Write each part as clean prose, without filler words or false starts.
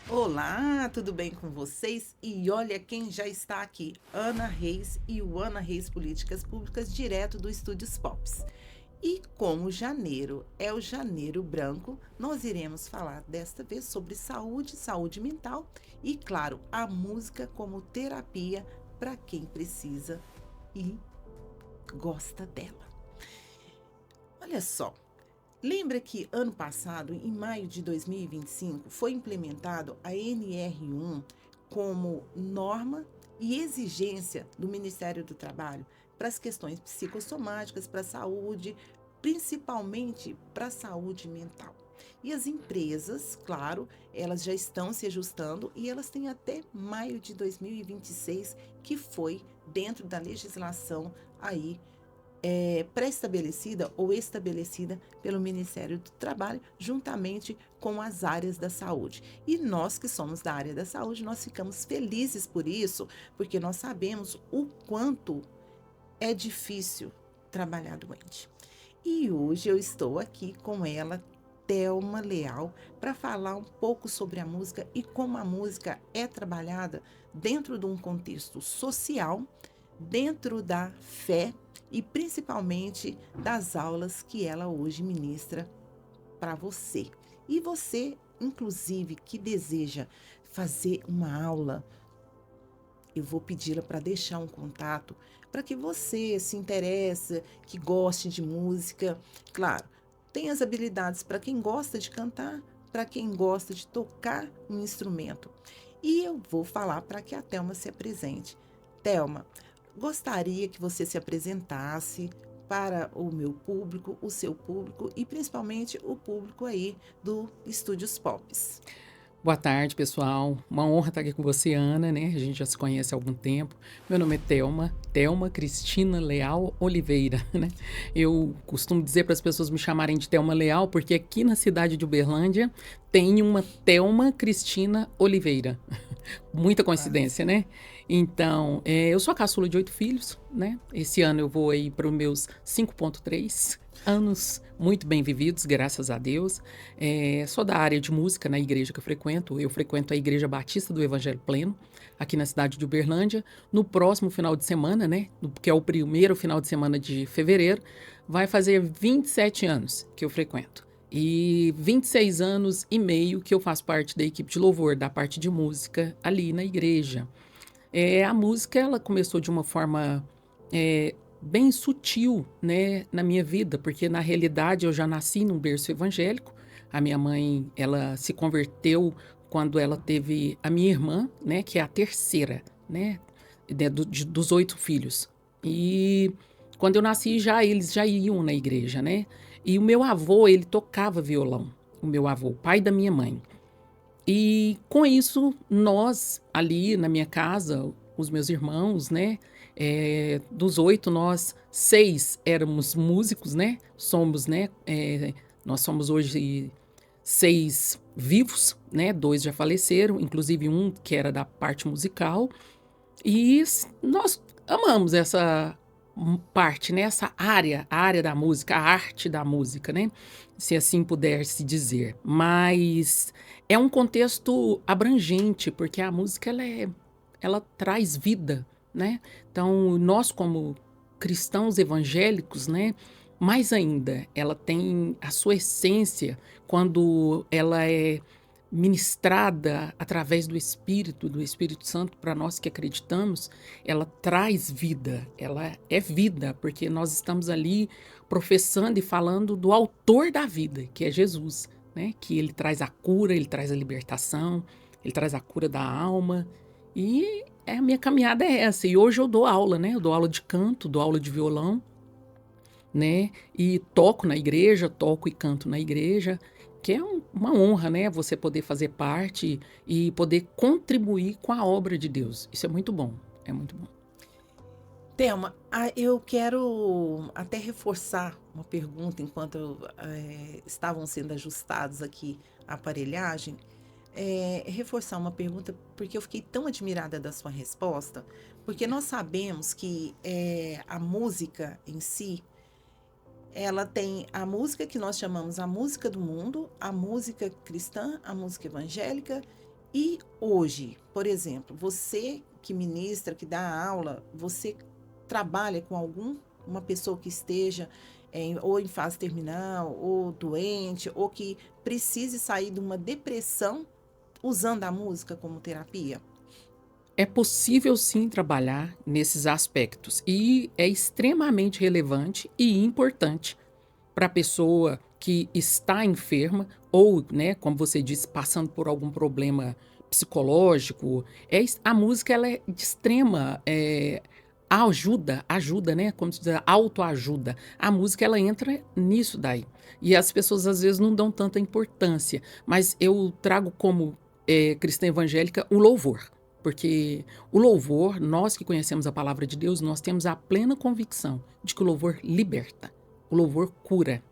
Olá, tudo bem com vocês? E olha quem já está aqui, Ana Reis e o Ana Reis Políticas Públicas, direto do Estúdios Pops. E como janeiro é o janeiro branco, nós iremos falar desta vez sobre saúde, saúde mental e, claro, a música como terapia para quem precisa e gosta dela. Olha só, lembra que ano passado, em maio de 2025, foi implementado a NR1 como norma e exigência do Ministério do Trabalho para as questões psicossomáticas, para a saúde, principalmente para a saúde mental. E as empresas, claro, elas já estão se ajustando e elas têm até maio de 2026, que foi dentro da legislação aí pré-estabelecida ou estabelecida pelo Ministério do Trabalho, juntamente com as áreas da saúde. E nós que somos da área da saúde, nós ficamos felizes por isso, porque nós sabemos o quanto é difícil trabalhar doente. E hoje eu estou aqui com ela, Thelma Leal, para falar um pouco sobre a música e como a música é trabalhada dentro de um contexto social, dentro da fé e principalmente das aulas que ela hoje ministra para você. E você, inclusive, que deseja fazer uma aula, eu vou pedi-la para deixar um contato para que você se interesse, que goste de música. Claro, tem as habilidades para quem gosta de cantar, para quem gosta de tocar um instrumento. E eu vou falar para que a Thelma se apresente. Thelma, gostaria que você se apresentasse para o meu público, o seu público e principalmente o público aí do Estúdios Pops. Boa tarde, pessoal. Uma honra estar aqui com você, Ana, né? A gente já se conhece há algum tempo. Meu nome é Thelma Cristina Leal Oliveira, né? Eu costumo dizer para as pessoas me chamarem de Thelma Leal, porque aqui na cidade de Uberlândia tem uma Thelma Cristina Oliveira. Muita coincidência, né? Então, eu sou a caçula de 8 filhos, né? Esse ano eu vou aí para os meus 5,3 anos muito bem vividos, graças a Deus. Sou da área de música na igreja que eu frequento. Eu frequento a Igreja Batista do Evangelho Pleno, aqui na cidade de Uberlândia. No próximo final de semana, né? Que é o primeiro final de semana de fevereiro, vai fazer 27 anos que eu frequento. E 26 anos e meio que eu faço parte da equipe de louvor, da parte de música ali na igreja. A música, ela começou de uma forma bem sutil, né, na minha vida, porque na realidade eu já nasci num berço evangélico. A minha mãe, ela se converteu quando ela teve a minha irmã, né, que é a terceira, né, dos 8 filhos. E quando eu nasci, eles já iam na igreja, né? E o meu avô, ele tocava violão. O meu avô, pai da minha mãe. E com isso, nós ali na minha casa, os meus irmãos, né? Dos 8, nós 6 éramos músicos, né? Somos, né? Nós somos hoje 6 vivos, né? 2 já faleceram, inclusive um que era da parte musical. E nós amamos essa parte, né? Essa área, a área da música, a arte da música, né? Se assim puder se dizer. Mas é um contexto abrangente, porque a música ela traz vida, né? Então, nós como cristãos evangélicos, né? Mais ainda, ela tem a sua essência quando ela é ministrada através do Espírito Santo, para nós que acreditamos, ela traz vida, ela é vida, porque nós estamos ali professando e falando do autor da vida, que é Jesus, né? Que ele traz a cura, ele traz a libertação, ele traz a cura da alma. E a minha caminhada é essa. E hoje eu dou aula, né? Eu dou aula de canto, dou aula de violão, né? E toco na igreja, toco e canto na igreja, que é uma honra, né? Você poder fazer parte e poder contribuir com a obra de Deus. Isso é muito bom, é muito bom. Thelma, eu quero até reforçar uma pergunta enquanto estavam sendo ajustados aqui a aparelhagem. reforçar uma pergunta, porque eu fiquei tão admirada da sua resposta, porque nós sabemos que a música em si, ela tem a música que nós chamamos a música do mundo, a música cristã, a música evangélica, e hoje, por exemplo, você que ministra, que dá aula, você trabalha com uma pessoa que esteja ou em fase terminal, ou doente, ou que precise sair de uma depressão usando a música como terapia? É possível sim trabalhar nesses aspectos e é extremamente relevante e importante para a pessoa que está enferma ou, né, como você disse, passando por algum problema psicológico. A música ela é de extrema ajuda, né, como se diz, autoajuda. A música ela entra nisso daí. E as pessoas às vezes não dão tanta importância, mas eu trago como cristã evangélica o louvor. Porque o louvor, nós que conhecemos a palavra de Deus, nós temos a plena convicção de que o louvor liberta, o louvor cura.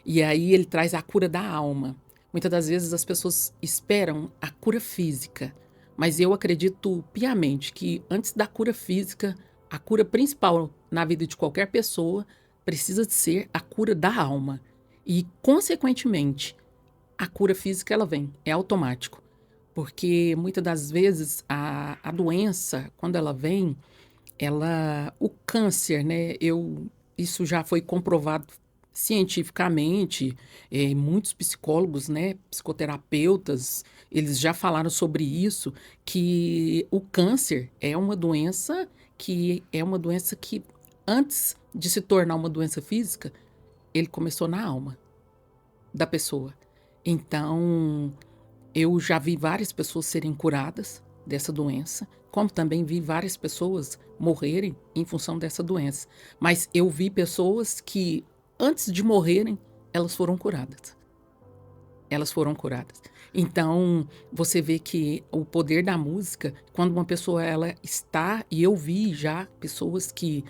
E aí ele traz a cura da alma. Muitas das vezes as pessoas esperam a cura física, mas eu acredito piamente que antes da cura física, a cura principal na vida de qualquer pessoa precisa de ser a cura da alma. E, consequentemente, a cura física ela vem, é automático. Porque muitas das vezes a doença, quando ela vem, o câncer, né? Isso já foi comprovado cientificamente, muitos psicólogos, né, psicoterapeutas, eles já falaram sobre isso, que o câncer é uma doença que antes de se tornar uma doença física, ele começou na alma da pessoa. Então, eu já vi várias pessoas serem curadas dessa doença, como também vi várias pessoas morrerem em função dessa doença. Mas eu vi pessoas que, antes de morrerem, elas foram curadas. Elas foram curadas. Então, você vê que o poder da música, quando uma pessoa ela está, e eu vi já pessoas que,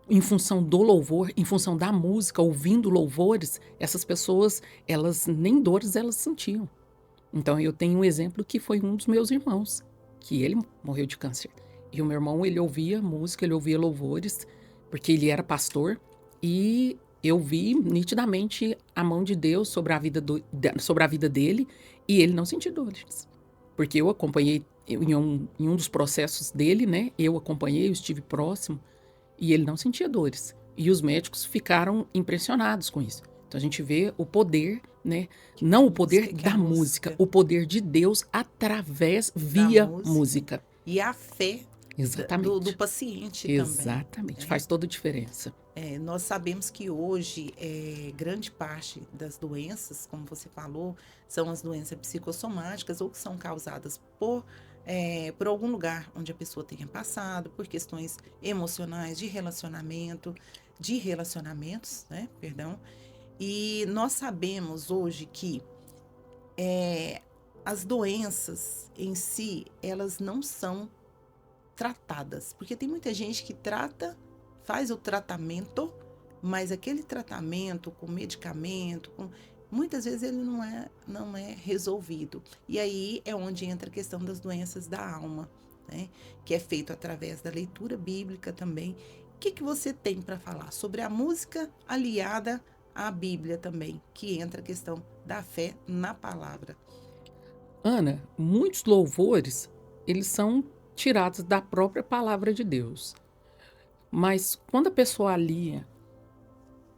em função do louvor, em função da música, ouvindo louvores, essas pessoas, elas nem dores elas sentiam. Então, eu tenho um exemplo que foi um dos meus irmãos, que ele morreu de câncer. E o meu irmão, ele ouvia música, ele ouvia louvores, porque ele era pastor, e eu vi nitidamente a mão de Deus sobre a vida dele, e ele não sentia dores. Porque eu acompanhei em um dos processos dele, né? Eu acompanhei, eu estive próximo, e ele não sentia dores. E os médicos ficaram impressionados com isso. Então a gente vê o poder, né? Não o poder da música, o poder de Deus via música. E a fé do paciente também. Exatamente, faz toda a diferença. Nós sabemos que hoje, grande parte das doenças, como você falou, são as doenças psicossomáticas ou que são causadas por algum lugar onde a pessoa tenha passado, por questões emocionais, de relacionamentos, né? Perdão. E nós sabemos hoje que as doenças em si, elas não são tratadas, porque tem muita gente que faz o tratamento, mas aquele tratamento com medicamento, muitas vezes ele não é resolvido. E aí é onde entra a questão das doenças da alma, né? Que é feito através da leitura bíblica também. O que você tem para falar sobre a música aliada à Bíblia também, que entra a questão da fé na palavra? Ana, muitos louvores, eles são tirados da própria palavra de Deus. Mas quando a pessoa alia,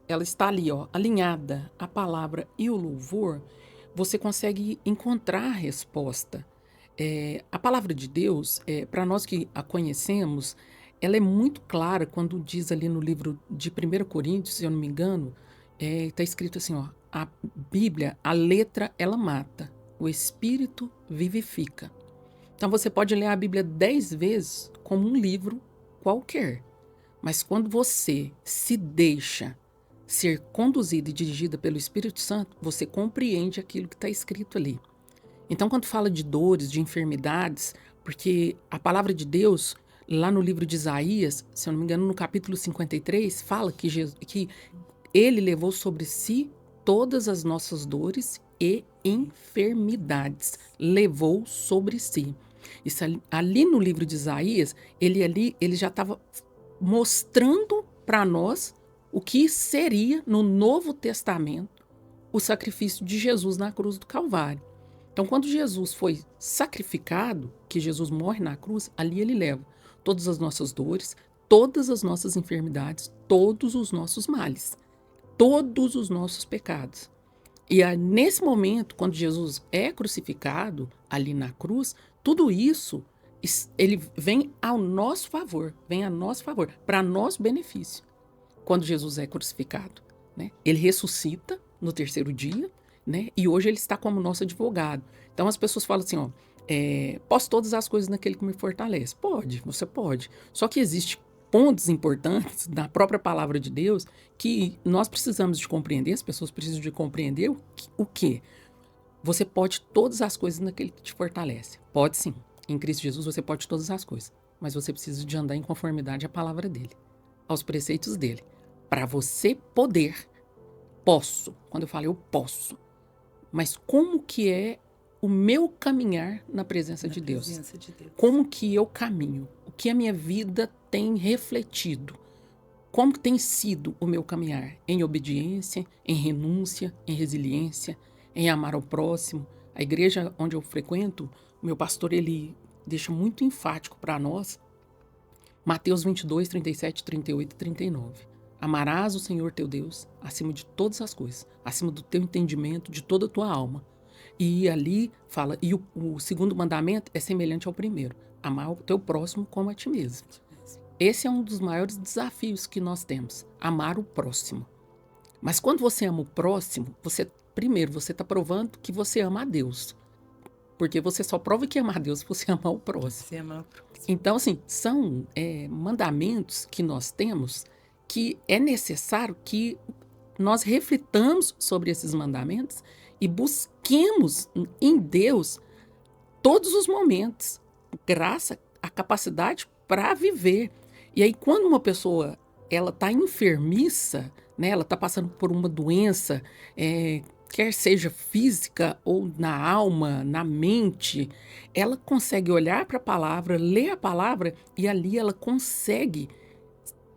ela está ali, ó, alinhada a palavra e o louvor, você consegue encontrar a resposta. A palavra de Deus, para nós que a conhecemos, ela é muito clara quando diz ali no livro de 1 Coríntios, se eu não me engano, está escrito assim, ó, a Bíblia, a letra, ela mata, o Espírito vivifica. Então você pode ler a Bíblia 10 vezes como um livro qualquer, mas quando você se deixa ser conduzida e dirigida pelo Espírito Santo, você compreende aquilo que está escrito ali. Então, quando fala de dores, de enfermidades, porque a palavra de Deus, lá no livro de Isaías, se eu não me engano, no capítulo 53, fala que ele levou sobre si todas as nossas dores e enfermidades levou sobre si. Isso ali no livro de Isaías, ele já estava mostrando para nós o que seria no Novo Testamento o sacrifício de Jesus na cruz do Calvário. Então, quando Jesus foi sacrificado, que Jesus morre na cruz, ali ele leva todas as nossas dores, todas as nossas enfermidades, todos os nossos males, todos os nossos pecados. E nesse momento, quando Jesus é crucificado ali na cruz, tudo isso, ele vem ao nosso favor, para nosso benefício. Quando Jesus é crucificado, né? Ele ressuscita no terceiro dia, né? E hoje ele está como nosso advogado. Então as pessoas falam assim, ó, posso todas as coisas naquele que me fortalece. Pode, você pode. Só que existem pontos importantes na própria palavra de Deus que nós precisamos de compreender, as pessoas precisam de compreender o quê? Você pode todas as coisas naquele que te fortalece. Pode sim. Em Cristo Jesus você pode todas as coisas. Mas você precisa de andar em conformidade à palavra dele, aos preceitos dele. Para você poder, posso. Quando eu falo eu posso. Mas como que é o meu caminhar na presença de Deus? Como que eu caminho? O que a minha vida tem refletido? Como que tem sido o meu caminhar? Em obediência, em renúncia, em resiliência, em amar ao próximo. A igreja onde eu frequento, o meu pastor, ele deixa muito enfático para nós Mateus 22, 37, 38 e 39. Amarás o Senhor teu Deus acima de todas as coisas, acima do teu entendimento, de toda a tua alma. E ali fala, e o segundo mandamento é semelhante ao primeiro, amar o teu próximo como a ti mesmo. Esse é um dos maiores desafios que nós temos, amar o próximo. Mas quando você ama o próximo, primeiro você está provando que você ama a Deus. Porque você só prova que ama a Deus se você amar o próximo. Você ama o próximo. Então, assim, são mandamentos que nós temos que é necessário que nós reflitamos sobre esses mandamentos e busquemos em Deus todos os momentos, graça, a capacidade para viver. E aí, quando uma pessoa ela está enfermiça, né, ela está passando por uma doença, quer seja física ou na alma, na mente, ela consegue olhar para a palavra, ler a palavra e ali ela consegue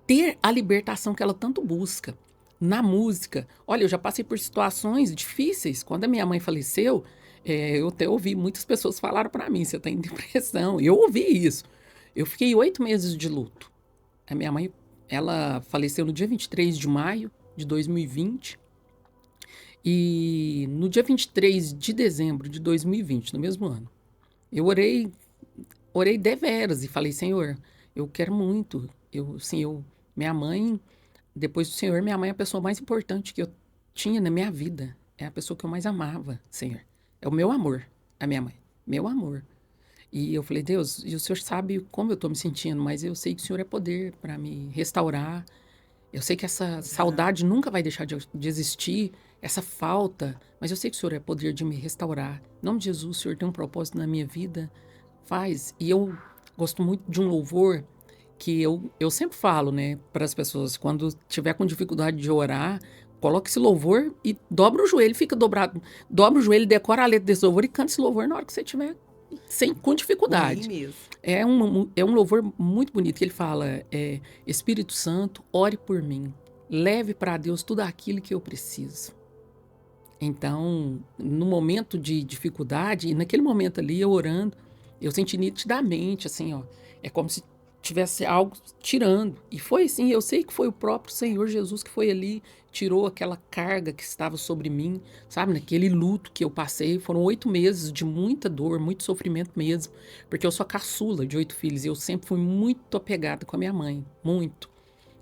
ter a libertação que ela tanto busca. Na música, olha, eu já passei por situações difíceis. Quando a minha mãe faleceu, eu até ouvi muitas pessoas falaram para mim, você está em depressão. Eu ouvi isso. Eu fiquei 8 meses de luto. A minha mãe, ela faleceu no dia 23 de maio de 2020. E no dia 23 de dezembro de 2020, no mesmo ano, eu orei deveras e falei, Senhor, eu quero muito. Minha mãe, depois do Senhor, minha mãe é a pessoa mais importante que eu tinha na minha vida. É a pessoa que eu mais amava, Senhor. É o meu amor, a minha mãe. Meu amor. E eu falei, Deus, e o Senhor sabe como eu estou me sentindo, mas eu sei que o Senhor é poder para me restaurar. Eu sei que essa saudade nunca vai deixar de existir, essa falta, mas eu sei que o Senhor é poder de me restaurar. Em nome de Jesus, o Senhor tem um propósito na minha vida, faz. E eu gosto muito de um louvor que eu sempre falo, né, para as pessoas, quando tiver com dificuldade de orar, coloque esse louvor e dobra o joelho, fica dobrado, dobra o joelho, decora a letra desse louvor e canta esse louvor na hora que você tiver com dificuldade. Mesmo. É um louvor muito bonito, que ele fala, Espírito Santo, ore por mim, leve para Deus tudo aquilo que eu preciso. Então, no momento de dificuldade, e naquele momento ali, eu orando, eu senti nitidamente, assim, ó, é como se tivesse algo tirando. E foi assim, eu sei que foi o próprio Senhor Jesus que foi ali, tirou aquela carga que estava sobre mim, sabe? Naquele luto que eu passei, foram 8 meses de muita dor, muito sofrimento mesmo, porque eu sou a caçula de 8 filhos e eu sempre fui muito apegada com a minha mãe, muito.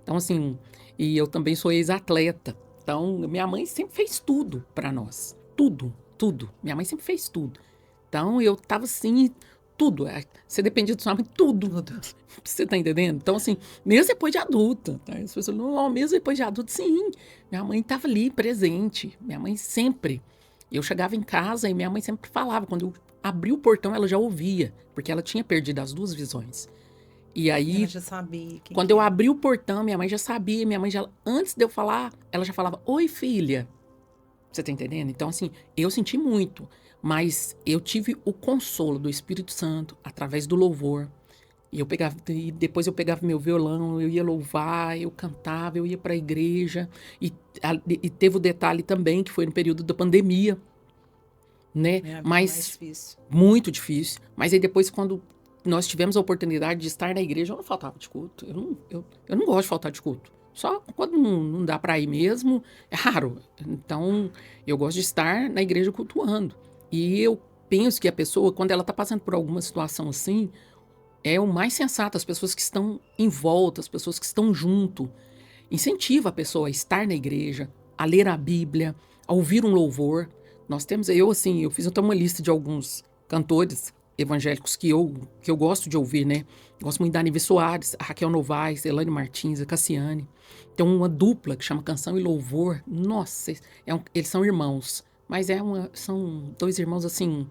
Então, assim, e eu também sou ex-atleta. Então, minha mãe sempre fez tudo para nós. Tudo, tudo. Minha mãe sempre fez tudo. Então, eu tava assim, tudo. Você dependia de sua mãe, tudo. Você tá entendendo? Então, assim, mesmo depois de adulta, tá? As pessoas não, mesmo depois de adulta, sim. Minha mãe tava ali, presente. Minha mãe sempre. Eu chegava em casa e minha mãe sempre falava. Quando eu abri o portão, ela já ouvia. Porque ela tinha perdido as 2 visões. E aí, ela já sabia quando eu abri o portão, minha mãe já sabia. Minha mãe já, antes de eu falar, ela já falava, oi, filha. Você tá entendendo? Então, assim, eu senti muito, mas eu tive o consolo do Espírito Santo através do louvor. E depois eu pegava meu violão, eu ia louvar, eu cantava, eu ia para a igreja. E teve o detalhe também que foi no período da pandemia, né? É a vida mais Mas difícil. muito difícil. Mas aí depois, quando nós tivemos a oportunidade de estar na igreja, eu não faltava de culto. Eu não gosto de faltar de culto. Só quando não dá para ir mesmo, é raro. Então, eu gosto de estar na igreja cultuando. E eu penso que a pessoa, quando ela está passando por alguma situação assim, é o mais sensato. As pessoas que estão em volta, as pessoas que estão junto, incentiva a pessoa a estar na igreja, a ler a Bíblia, a ouvir um louvor. Nós temos, eu fiz até uma lista de alguns cantores evangélicos que eu gosto de ouvir, né? Gosto muito da Anive Soares, a Raquel Novaes, Elaine Martins, a Cassiane. Tem uma dupla que chama Canção e Louvor. Nossa, eles são irmãos. Mas são dois irmãos assim.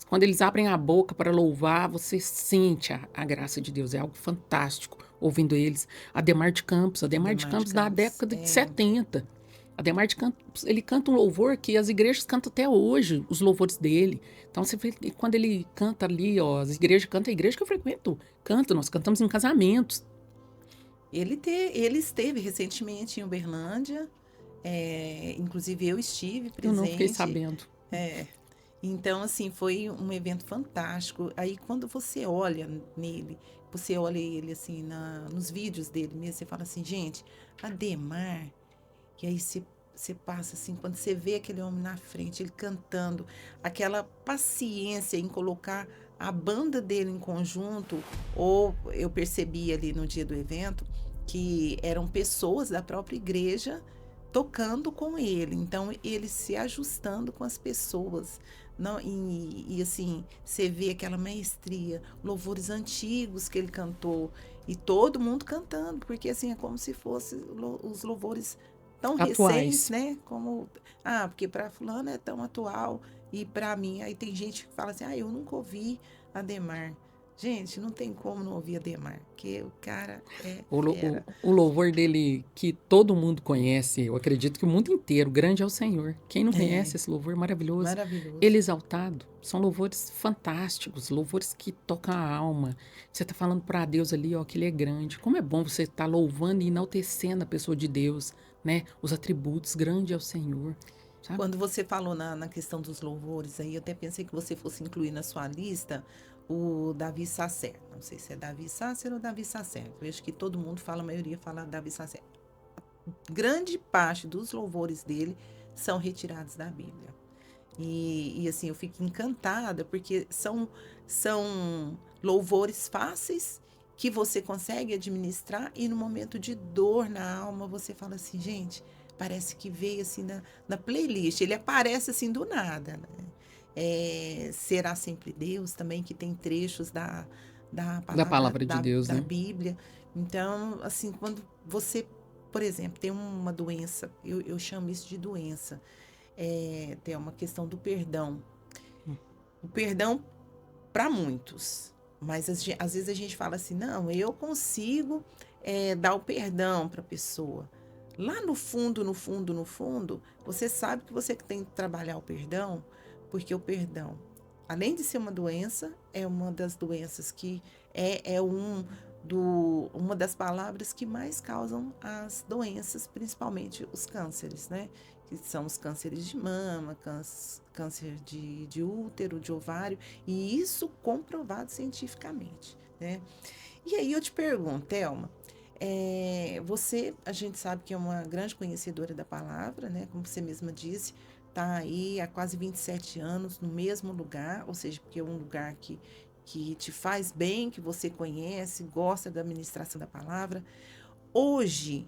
Quando eles abrem a boca para louvar, você sente a graça de Deus. É algo fantástico ouvindo eles. Ademar de Ademar de Campos da Campos. década de 70. Ademar de Campos, ele canta um louvor que as igrejas cantam até hoje, os louvores dele. Então, você vê que quando ele canta ali, ó, as igrejas cantam, a igreja que eu frequento canta, nós cantamos em casamentos. Ele esteve recentemente em Uberlândia, inclusive eu estive Eu não fiquei presente. sabendo. Então, assim, foi um evento fantástico. Aí, quando você olha nele, você olha ele, assim, nos vídeos dele mesmo, você fala assim, gente, Ademar. E aí você passa, assim, quando você vê aquele homem na frente, ele cantando, aquela paciência em colocar a banda dele em conjunto, ou eu percebi ali no dia do evento que eram pessoas da própria igreja tocando com ele. Então, ele se ajustando com as pessoas. Não, assim, você vê aquela maestria, louvores antigos que ele cantou, e todo mundo cantando, porque assim, é como se fosse os louvores tão recentes, Atuais. né? Como, porque para fulano é tão atual, e para mim, aí tem gente que fala assim, eu nunca ouvi Ademar. Gente, não tem como não ouvir Ademar, porque o cara é fera. O louvor dele que todo mundo conhece, eu acredito que o mundo inteiro, grande é o Senhor. Quem não É, conhece esse louvor maravilhoso? Ele maravilhoso. exaltado. São louvores fantásticos, louvores que tocam a alma. Você está falando para Deus ali, ó, que ele é grande. Como é bom você estar louvando e enaltecendo a pessoa de Deus, né? Os atributos, grande é o Senhor, sabe? Quando você falou na questão dos louvores, aí eu até pensei que você fosse incluir na sua lista o Davi Sasser. Não sei se é Davi Sasser ou Davi Sasser. Eu acho que todo mundo fala, a maioria fala Davi Sasser. Grande parte dos louvores dele são retirados da Bíblia. Assim, eu fico encantada porque são louvores fáceis que você consegue administrar e no momento de dor na alma você fala assim, gente, parece que veio assim na playlist. Ele aparece assim do nada, né? Será Sempre Deus também, que tem trechos da Da palavra palavra de Deus, da né? Bíblia. Então, assim, quando você, por exemplo, tem uma doença, eu chamo isso de doença, tem uma questão do perdão. O perdão para muitos, mas às vezes a gente fala assim, não, eu consigo dar o perdão para a pessoa. Lá no fundo, no fundo, no fundo, você sabe que você tem que trabalhar o perdão, porque o perdão, além de ser uma doença, é uma das doenças que uma das palavras que mais causam as doenças, principalmente os cânceres, né? Que são os cânceres de mama, câncer de útero, de ovário, e isso comprovado cientificamente, né? E aí eu te pergunto, Thelma, a gente sabe que é uma grande conhecedora da palavra, né? Como você mesma disse, está aí há quase 27 anos no mesmo lugar, ou seja, porque é um lugar que te faz bem, que você conhece, gosta da administração da palavra. Hoje,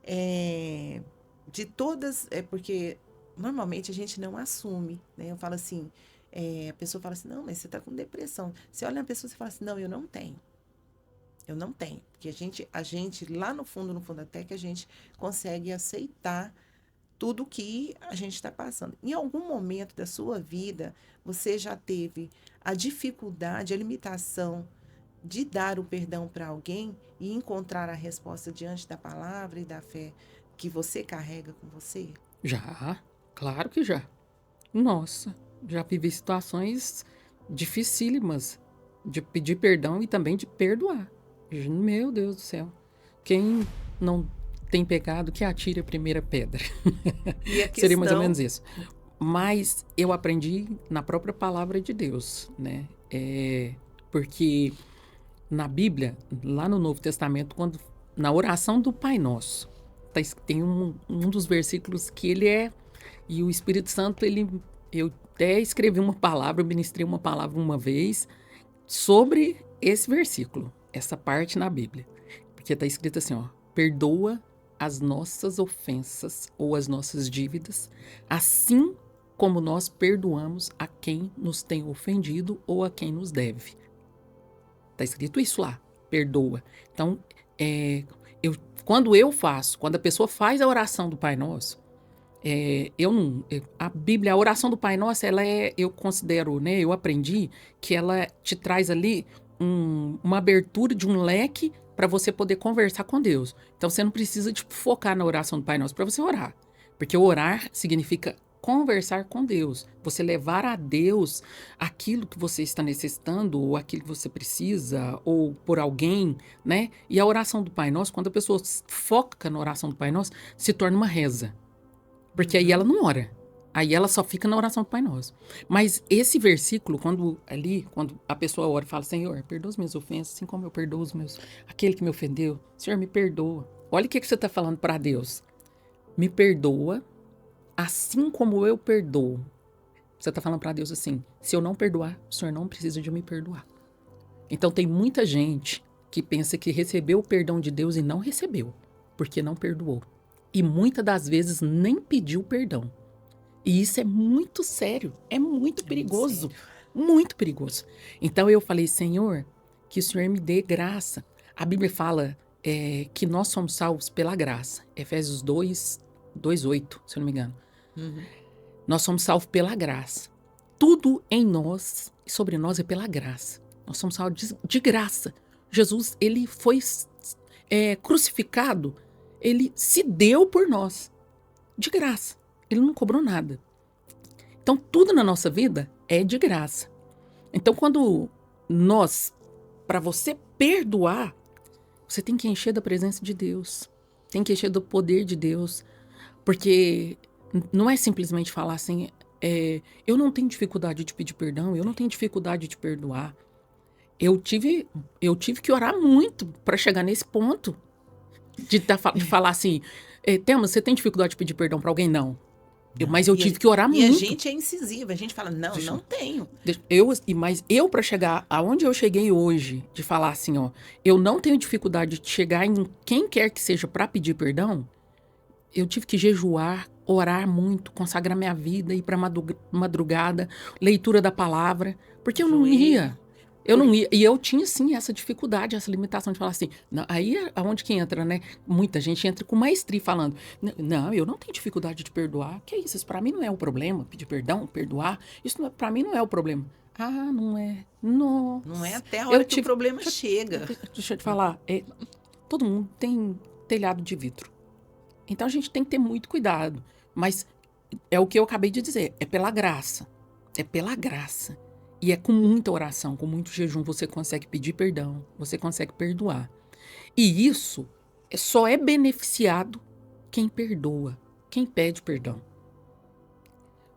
é, de todas, porque normalmente a gente não assume, né? Eu falo assim, a pessoa fala assim, não, mas você está com depressão. Você olha na pessoa e fala assim, não, eu não tenho. Eu não tenho. Porque a gente, lá no fundo até que a gente consegue aceitar tudo que a gente está passando. Em algum momento da sua vida, você já teve a dificuldade, a limitação de dar o perdão para alguém e encontrar a resposta diante da palavra e da fé que você carrega com você? Já, Claro que já. Nossa, já vivi situações dificílimas de pedir perdão e também de perdoar. Meu Deus do céu. Quem não tem pecado, que atire a primeira pedra. E a Seria mais ou questão menos isso. Mas eu aprendi na própria palavra de Deus, né? Porque na Bíblia, lá no Novo Testamento, quando na oração do Pai Nosso, tem um dos versículos que ele é... E o Espírito Santo, eu até escrevi uma palavra, ministrei uma palavra uma vez sobre esse versículo, essa parte na Bíblia. Porque está escrito assim, ó, perdoa as nossas ofensas ou as nossas dívidas, assim como nós perdoamos a quem nos tem ofendido ou a quem nos deve. Está escrito isso lá, perdoa. Então, quando a pessoa faz a oração do Pai Nosso, a Bíblia, a oração do Pai Nosso, eu considero, né, eu aprendi que ela te traz ali uma abertura de um leque para você poder conversar com Deus. Então você não precisa focar na oração do Pai Nosso para você orar, porque orar significa conversar com Deus, você levar a Deus aquilo que você está necessitando, ou aquilo que você precisa, ou por alguém, né? E a oração do Pai Nosso, quando a pessoa foca na oração do Pai Nosso, se torna uma reza. Porque aí ela não ora. Aí ela só fica na oração do Pai Nosso. Mas esse versículo, quando a pessoa ora e fala, Senhor, perdoa as minhas ofensas, assim como eu perdoo aquele que me ofendeu. Senhor, me perdoa. Olha o que você está falando para Deus. Me perdoa, assim como eu perdoo. Você está falando para Deus assim, se eu não perdoar, o Senhor não precisa de me perdoar. Então tem muita gente que pensa que recebeu o perdão de Deus e não recebeu, porque não perdoou. E muitas das vezes nem pediu perdão. E isso é muito sério, é muito perigoso, muito perigoso. Então eu falei, Senhor, que o Senhor me dê graça. A Bíblia fala que nós somos salvos pela graça. Efésios 2:8, se eu não me engano. Nós somos salvos pela graça. Tudo em nós e sobre nós é pela graça. Nós somos salvos de graça. Jesus, ele foi crucificado, ele se deu por nós, de graça. Ele não cobrou nada. Então, tudo na nossa vida é de graça. Então, para você perdoar, você tem que encher da presença de Deus. Tem que encher do poder de Deus. Porque não é simplesmente falar assim, eu não tenho dificuldade de pedir perdão, eu não tenho dificuldade de perdoar. Eu tive que orar muito para chegar nesse ponto. De falar assim, Thelma, você tem dificuldade de pedir perdão para alguém? Não. Mas eu tive que orar muito. E a gente é incisiva, a gente fala, não tenho. Mas eu, para chegar aonde eu cheguei hoje, de falar assim, ó, eu não tenho dificuldade de chegar em quem quer que seja para pedir perdão, eu tive que jejuar, orar muito, consagrar minha vida, ir para madrugada, leitura da palavra, porque eu não ia. Eu não ia. E eu tinha, sim, essa dificuldade, essa limitação de falar assim. Não, aí é aonde que entra, né? Muita gente entra com maestria falando. Não, eu não tenho dificuldade de perdoar. Que isso? Isso pra mim não é o problema. Pedir perdão, perdoar. Isso pra mim não é o problema. Ah, não é. Nossa. Não é até a hora que o problema chega. Deixa eu te falar. Todo mundo tem telhado de vidro. Então a gente tem que ter muito cuidado. Mas é o que eu acabei de dizer. É pela graça. É pela graça. E é com muita oração, com muito jejum, você consegue pedir perdão, você consegue perdoar. E isso só é beneficiado quem perdoa, quem pede perdão.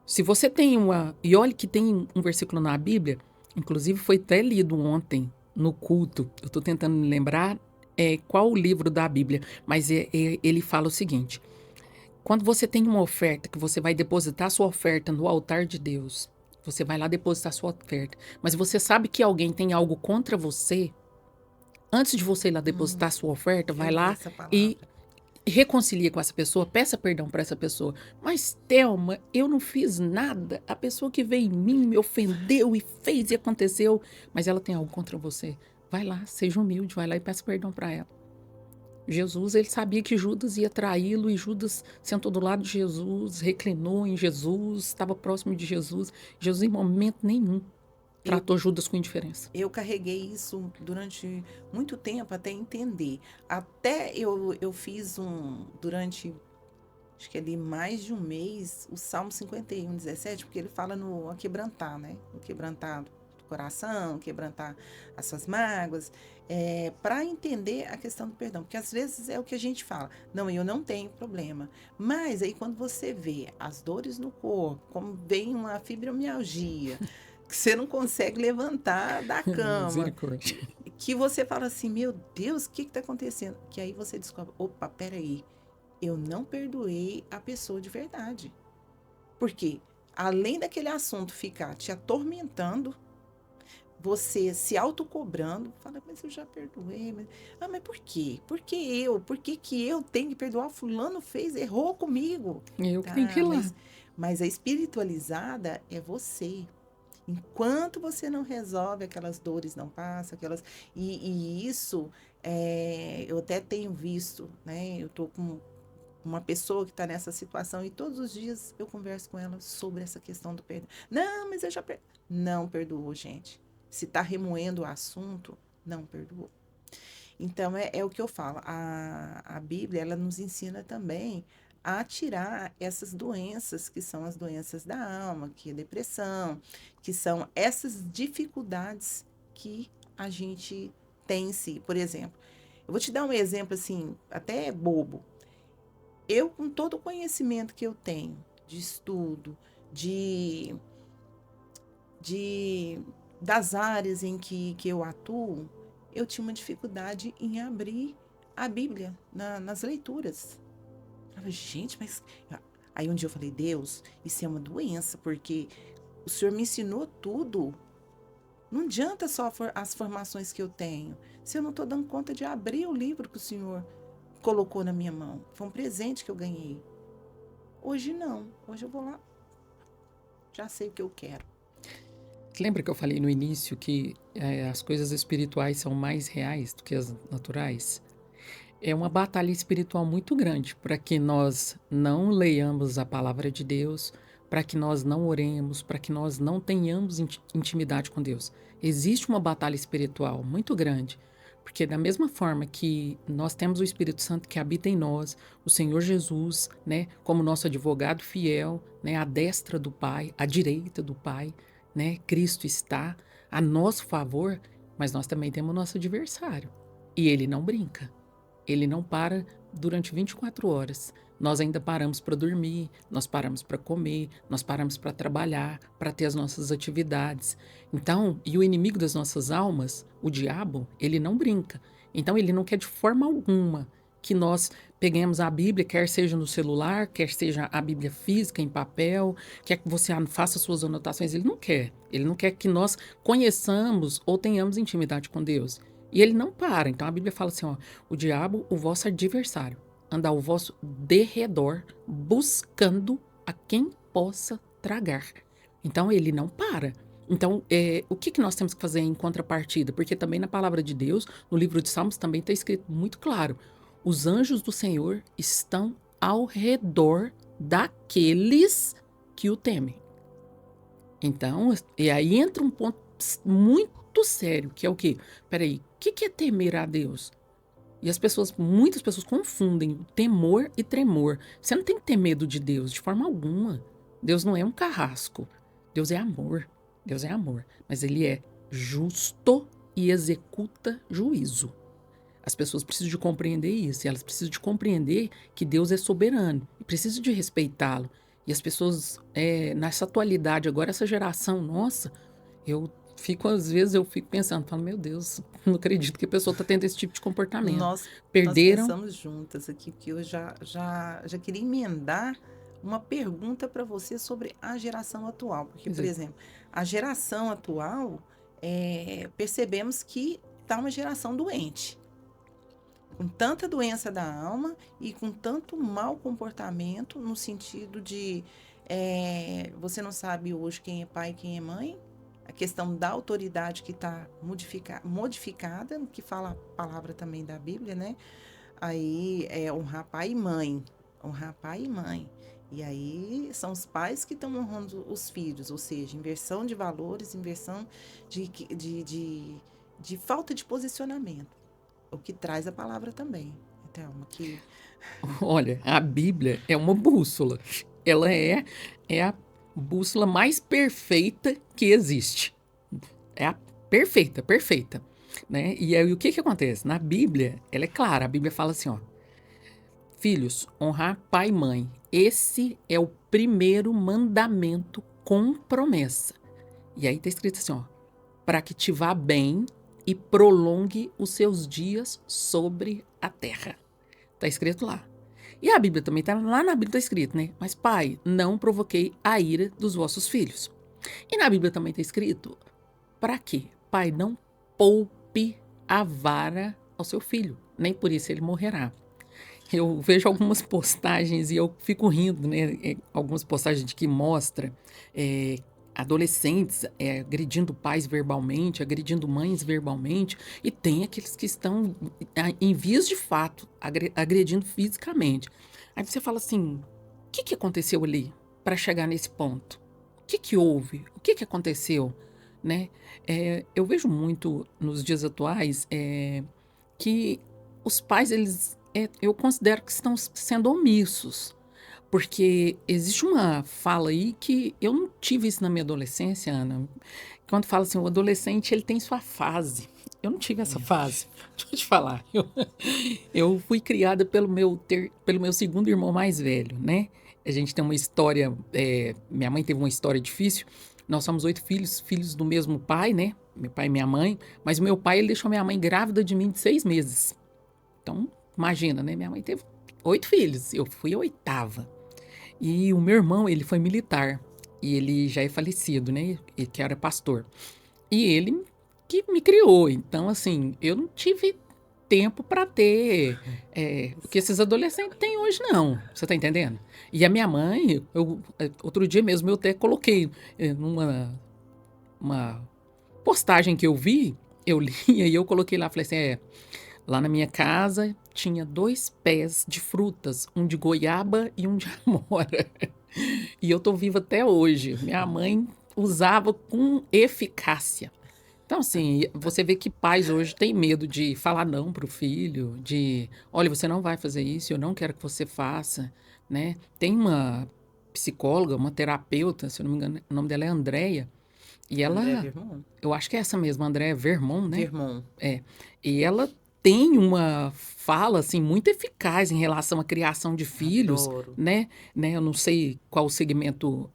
Se você tem E olha que tem um versículo na Bíblia, inclusive foi até lido ontem no culto, eu estou tentando me lembrar qual o livro da Bíblia, mas ele fala o seguinte: quando você tem uma oferta, que você vai depositar sua oferta no altar de Deus, você vai lá depositar sua oferta, mas você sabe que alguém tem algo contra você, antes de você ir lá depositar sua oferta, vai lá e reconcilia com essa pessoa, peça perdão para essa pessoa. Mas, Thelma, eu não fiz nada, a pessoa que veio em mim me ofendeu e fez e aconteceu, mas ela tem algo contra você. Vai lá, seja humilde, vai lá e peça perdão para ela. Jesus, ele sabia que Judas ia traí-lo, e Judas sentou do lado de Jesus, reclinou em Jesus, estava próximo de Jesus. Jesus, em momento nenhum, tratou Judas com indiferença. Eu carreguei isso durante muito tempo até entender. Até eu fiz durante acho que ali mais de um mês, o Salmo 51:17, porque ele fala no aquebrantar, né? No quebrantar do coração, quebrantar as suas mágoas, para entender a questão do perdão. Porque às vezes é o que a gente fala, não, eu não tenho problema. Mas aí quando você vê as dores no corpo, como vem uma fibromialgia, que você não consegue levantar da cama, Misericórdia. que você fala assim, meu Deus, o que está acontecendo? Que aí você descobre, opa, peraí, eu não perdoei a pessoa de verdade. Porque, além daquele assunto ficar te atormentando, você se autocobrando, fala, mas eu já perdoei. Mas por quê? Por que eu? Por que que eu tenho que perdoar? Fulano fez, errou comigo. Eu que tenho que Tá, ir lá. mas a espiritualizada é você. Enquanto você não resolve, aquelas dores não passam, e isso, eu até tenho visto, né? Eu tô com uma pessoa que está nessa situação e todos os dias eu converso com ela sobre essa questão do perdão. Não, mas eu já não perdoou, gente. Se está remoendo o assunto, não perdoou. Então é o que eu falo. A Bíblia ela nos ensina também a tirar essas doenças que são as doenças da alma, que é a depressão, que são essas dificuldades que a gente tem em si. Por exemplo, eu vou te dar um exemplo assim, até bobo. Eu, com todo o conhecimento que eu tenho de estudo, de, de das áreas em que eu atuo, eu tinha uma dificuldade em abrir a Bíblia nas leituras. Eu falei, gente, mas. Aí um dia eu falei, Deus, isso é uma doença, porque o Senhor me ensinou tudo. Não adianta só as formações que eu tenho, se eu não estou dando conta de abrir o livro que o Senhor colocou na minha mão. Foi um presente que eu ganhei. Hoje não. Hoje eu vou lá, já sei o que eu quero. Lembra que eu falei no início que as coisas espirituais são mais reais do que as naturais? É uma batalha espiritual muito grande para que nós não leiamos a palavra de Deus, para que nós não oremos, para que nós não tenhamos intimidade com Deus. Existe uma batalha espiritual muito grande, porque da mesma forma que nós temos o Espírito Santo que habita em nós, o Senhor Jesus, né, como nosso advogado fiel, né, à destra do Pai, à direita do Pai, né, Cristo está a nosso favor, mas nós também temos o nosso adversário. E ele não brinca. Ele não para durante 24 horas. Nós ainda paramos para dormir, nós paramos para comer, nós paramos para trabalhar, para ter as nossas atividades. Então, e o inimigo das nossas almas, o diabo, ele não brinca. Então, ele não quer de forma alguma que nós peguemos a Bíblia, quer seja no celular, quer seja a Bíblia física em papel, quer que você faça suas anotações. Ele não quer. Ele não quer que nós conheçamos ou tenhamos intimidade com Deus. E ele não para. Então a Bíblia fala assim, ó, o diabo, o vosso adversário, anda ao vosso derredor, buscando a quem possa tragar. Então ele não para. Então, o que nós temos que fazer em contrapartida? Porque também na palavra de Deus, no livro de Salmos, também está escrito muito claro: os anjos do Senhor estão ao redor daqueles que o temem. Então, e aí entra um ponto muito sério, que é o quê? Peraí, o que é temer a Deus? E muitas pessoas confundem temor e tremor. Você não tem que ter medo de Deus, de forma alguma. Deus não é um carrasco. Deus é amor. Deus é amor. Mas ele é justo e executa juízo. As pessoas precisam de compreender isso. E elas precisam de compreender que Deus é soberano. E precisam de respeitá-lo. E as pessoas, nessa atualidade agora, essa geração nossa, às vezes eu fico pensando, falo, meu Deus, não acredito que a pessoa está tendo esse tipo de comportamento. Nós Perderam. pensamos juntas aqui, porque eu já queria emendar uma pergunta para você sobre a geração atual. Porque, por exemplo, a geração atual, percebemos que está uma geração doente. Com tanta doença da alma e com tanto mau comportamento, no sentido de você não sabe hoje quem é pai e quem é mãe, a questão da autoridade que está modificada, que fala a palavra também da Bíblia, né? Aí é honrar pai e mãe, honrar pai e mãe. E aí são os pais que estão honrando os filhos, ou seja, inversão de valores, inversão de falta de posicionamento. O que traz a palavra também, Thelma, que Olha, a Bíblia é uma bússola. Ela é a bússola mais perfeita que existe. É a perfeita, perfeita, né? E aí o que que acontece? Na Bíblia, ela é clara. A Bíblia fala assim, ó: filhos, honrar pai e mãe. Esse é o primeiro mandamento com promessa. E aí tá escrito assim, ó: para que te vá bem e prolongue os seus dias sobre a terra. Tá escrito lá. E a Bíblia também tá lá na Bíblia tá escrito, né? Mas pai, não provoquei a ira dos vossos filhos. E na Bíblia também tá escrito: para quê? Pai, não poupe a vara ao seu filho, nem por isso ele morrerá. Eu vejo algumas postagens e eu fico rindo, né? Algumas postagens de que mostra é, adolescentes agredindo pais verbalmente, agredindo mães verbalmente, e tem aqueles que estão em vias de fato agredindo fisicamente. Aí você fala assim: o que que aconteceu ali para chegar nesse ponto? O que que houve? O que que aconteceu? Né? Eu vejo muito nos dias atuais que os pais, eles, eu considero que estão sendo omissos, porque existe uma fala aí que eu não tive isso na minha adolescência, Ana. Quando fala assim, o adolescente, ele tem sua fase. Eu não tive essa fase. Deixa eu te falar. Eu fui criada pelo meu segundo irmão mais velho, né? A gente tem uma história, minha mãe teve uma história difícil. Nós somos 8 filhos, filhos do mesmo pai, né? Meu pai e minha mãe. Mas o meu pai, ele deixou minha mãe grávida de mim de 6 meses. Então, imagina, né? Minha mãe teve 8 filhos, eu fui a 8ª. E o meu irmão, ele foi militar. E ele já é falecido, né? Ele que era pastor. E ele que me criou. Então, assim, eu não tive tempo para ter o que esses adolescentes têm hoje, não. Você tá entendendo? E a minha mãe, outro dia mesmo, eu até coloquei numa uma postagem que eu vi, eu li, e eu coloquei lá, falei assim, lá na minha casa tinha 2 pés de frutas, um de goiaba e um de amora. E eu tô viva até hoje. Minha mãe usava com eficácia. Então, assim, você vê que pais hoje têm medo de falar não pro filho, de, olha, você não vai fazer isso, eu não quero que você faça, né? Tem uma psicóloga, uma terapeuta, se eu não me engano, o nome dela é Andréia, e André ela, Vermont? eu acho que é essa mesma, Andréia Vermont, né? Vermont. É. E ela tem uma fala assim muito eficaz em relação à criação de filhos, Adoro. né? Eu não sei qual o segmento,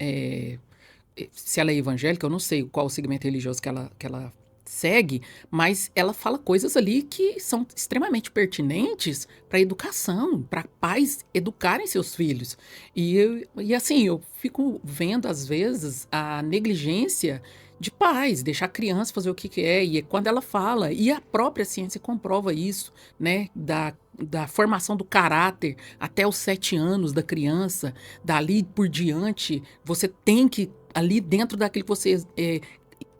se ela é evangélica, eu não sei qual o segmento religioso que ela segue, mas ela fala coisas ali que são extremamente pertinentes para a educação, para pais educarem seus filhos. E assim, eu fico vendo às vezes a negligência de pais, deixar a criança fazer o que quer, e é quando ela fala, e a própria ciência comprova isso, né, da formação do caráter até os 7 anos da criança, dali por diante, você tem que, ali dentro daquilo que você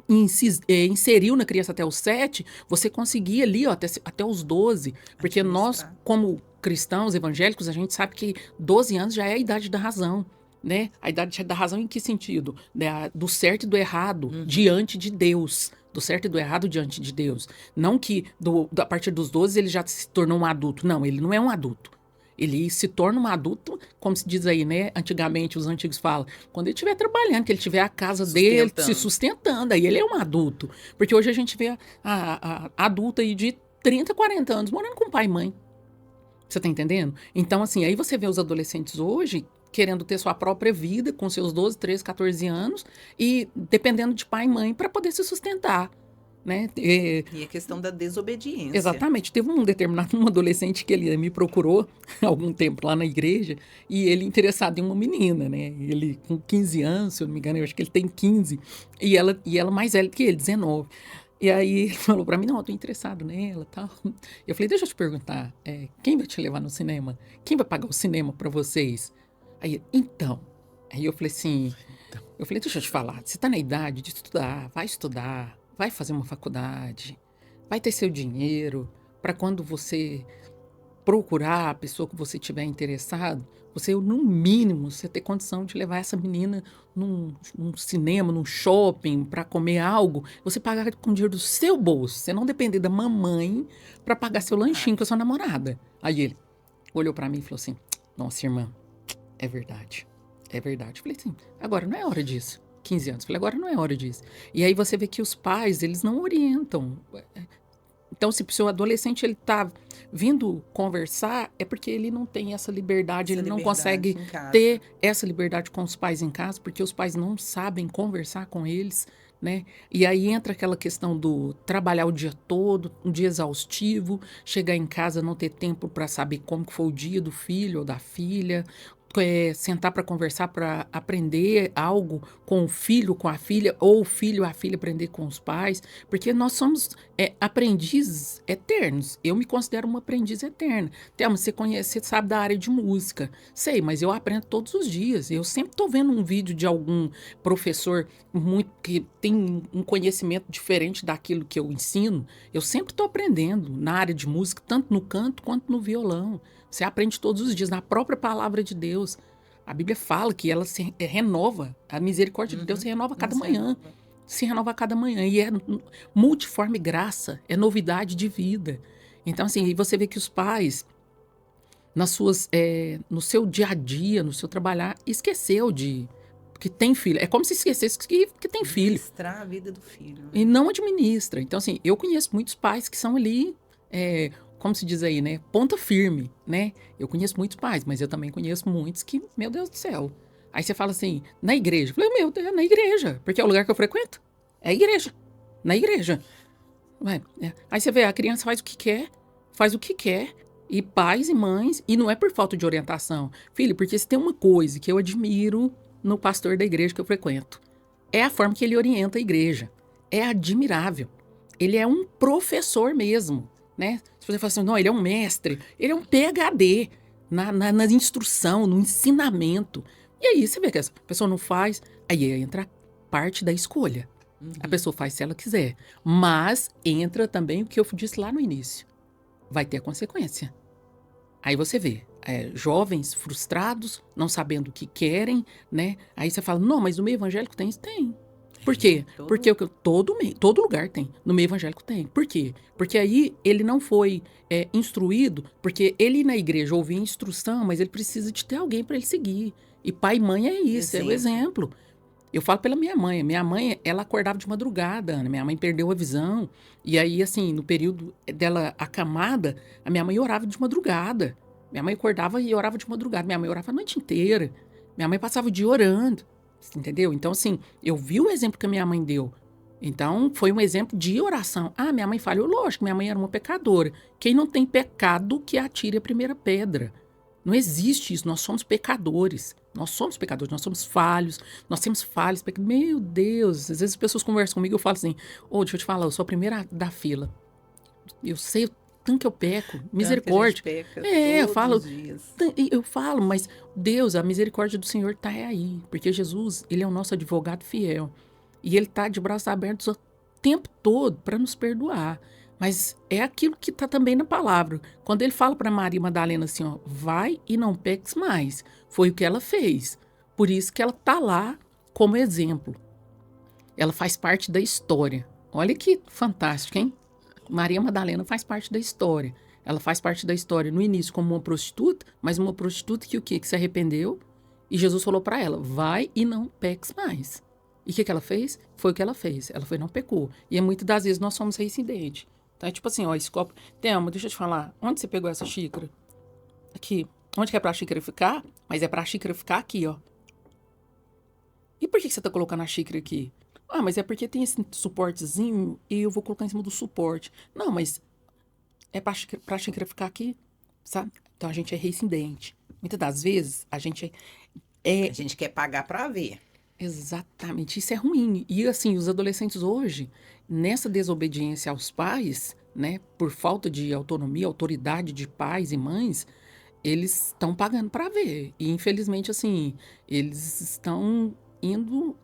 inseriu na criança até os 7, você conseguia ali, ó, até os 12, porque nós, Administrar. como cristãos evangélicos, a gente sabe que 12 anos já é a idade da razão, né? A idade da razão em que sentido? Do certo e do errado diante de Deus. Do certo e do errado diante de Deus. Não que a partir dos 12 ele já se tornou um adulto. Não, ele não é um adulto. Ele se torna um adulto, como se diz aí, né? Antigamente, os antigos falam, quando ele estiver trabalhando, que ele tiver a casa dele se sustentando, aí ele é um adulto. Porque hoje a gente vê a adulta aí de 30, 40 anos morando com pai e mãe. Você tá entendendo? Então, assim, aí você vê os adolescentes hoje querendo ter sua própria vida com seus 12, 13, 14 anos e dependendo de pai e mãe para poder se sustentar, né? E a questão da desobediência. Exatamente. Teve um determinado um adolescente que ele me procurou há algum tempo lá na igreja e ele interessado em uma menina, né? Ele com 15 anos, se eu não me engano, eu acho que ele tem 15 e ela mais velha que ele, 19. E aí ele falou pra mim, não, eu tô interessado nela e tal. Eu falei, deixa eu te perguntar, quem vai te levar no cinema? Quem vai pagar o cinema pra vocês? Aí, então. Aí eu falei assim, deixa eu te falar, você tá na idade de estudar, vai fazer uma faculdade, vai ter seu dinheiro, pra quando você procurar a pessoa que você tiver interessado, você, no mínimo, você ter condição de levar essa menina num cinema, num shopping, para comer algo, você pagar com o dinheiro do seu bolso, você não depender da mamãe para pagar seu lanchinho com a sua namorada. Aí ele, olhou pra mim e falou assim, nossa, irmã, é verdade. É verdade. Falei assim, agora não é hora disso. 15 anos. Falei, agora não é hora disso. E aí você vê que os pais, eles não orientam. Então, se o seu adolescente ele tá vindo conversar, é porque ele não tem essa liberdade, Essa ele não liberdade consegue em casa. ter essa liberdade com os pais em casa, porque os pais não sabem conversar com eles, né? E aí entra aquela questão do trabalhar o dia todo, um dia exaustivo, chegar em casa não ter tempo para saber como que foi o dia do filho ou da filha, sentar para conversar, para aprender algo com o filho, com a filha, ou o filho, a filha aprender com os pais, porque nós somos aprendizes eternos. Eu me considero uma aprendiz eterna. Thelma, você conhece, você sabe da área de música. Sei, mas eu aprendo todos os dias. Eu sempre estou vendo um vídeo de algum professor muito que tem um conhecimento diferente daquilo que eu ensino. Eu sempre estou aprendendo na área de música, tanto no canto quanto no violão. Você aprende todos os dias, na própria palavra de Deus. A Bíblia fala que ela se renova, a misericórdia de Deus se renova a cada manhã. Se renova a cada manhã. E é multiforme graça, é novidade de vida. Então, assim, você vê que os pais, no seu dia a dia, no seu trabalhar, esqueceu que tem filho. É como se esquecesse que tem filho. Administrar a vida do filho. Né? E não administra. Então, assim, eu conheço muitos pais que são ali, como se diz aí, né? Ponta firme, né? Eu conheço muitos pais, mas eu também conheço muitos que, meu Deus do céu. Aí você fala assim, na igreja. Eu falei, meu Deus, na igreja. Porque é o lugar que eu frequento. É a igreja. Na igreja. Aí você vê, a criança faz o que quer. E pais e mães, e não é por falta de orientação. Filho, porque se tem uma coisa que eu admiro no pastor da igreja que eu frequento, é a forma que ele orienta a igreja. É admirável. Ele é um professor mesmo, né? Se você fala assim, não, ele é um mestre, ele é um PhD na instrução, no ensinamento. E aí você vê que essa pessoa não faz, aí entra a parte da escolha. A pessoa faz se ela quiser. Mas entra também o que eu disse lá no início. Vai ter consequência. Aí você vê, jovens frustrados, não sabendo o que querem, né? Aí você fala, não, mas no meio evangélico tem? Tem. Por quê? Porque todo lugar tem. No meio evangélico tem. Por quê? Porque aí ele não foi instruído, porque ele na igreja ouvia instrução, mas ele precisa de ter alguém para ele seguir. E pai e mãe é isso, é o exemplo. Eu falo pela minha mãe. Minha mãe, ela acordava de madrugada, Ana. Minha mãe perdeu a visão. E aí, assim, no período dela acamada, a minha mãe orava de madrugada. Minha mãe acordava e orava de madrugada. Minha mãe orava a noite inteira. Minha mãe passava o dia orando. Entendeu? Então, assim, eu vi o exemplo que a minha mãe deu. Então, foi um exemplo de oração. Ah, minha mãe falhou. Lógico, minha mãe era uma pecadora. Quem não tem pecado, que atire a primeira pedra. Não existe isso. Nós somos pecadores. Nós somos pecadores, nós somos falhos, nós temos falhas. Meu Deus, às vezes as pessoas conversam comigo e eu falo assim, deixa eu te falar, eu sou a primeira da fila. Eu sei o tanto que eu peco, misericórdia. Eu falo, mas Deus, a misericórdia do Senhor está aí, porque Jesus, ele é o nosso advogado fiel. E ele está de braços abertos o tempo todo para nos perdoar. Mas é aquilo que está também na palavra. Quando ele fala para Maria Madalena assim, ó, vai e não peques mais. Foi o que ela fez. Por isso que ela está lá como exemplo. Ela faz parte da história. Olha que fantástico, hein? Maria Madalena faz parte da história. Ela faz parte da história no início como uma prostituta, mas uma prostituta que o quê? Que se arrependeu. E Jesus falou para ela, vai e não peques mais. E o que ela fez? Foi o que ela fez. Ela foi e não pecou. E muitas das vezes nós somos reincidentes. Então é tipo assim, ó, esse copo... Thelma, deixa eu te falar. Onde você pegou essa xícara? Aqui. Onde que é pra xícara ficar? Mas é pra xícara ficar aqui, ó. E por que você tá colocando a xícara aqui? Ah, mas é porque tem esse suportezinho e eu vou colocar em cima do suporte. Não, mas é pra xícara ficar aqui, sabe? Então a gente é reincidente. Muitas das vezes a gente A gente quer pagar pra ver. Exatamente, isso é ruim. E assim, os adolescentes hoje, nessa desobediência aos pais, né, por falta de autonomia, autoridade de pais e mães, eles estão pagando para ver. E infelizmente, assim, eles estão indo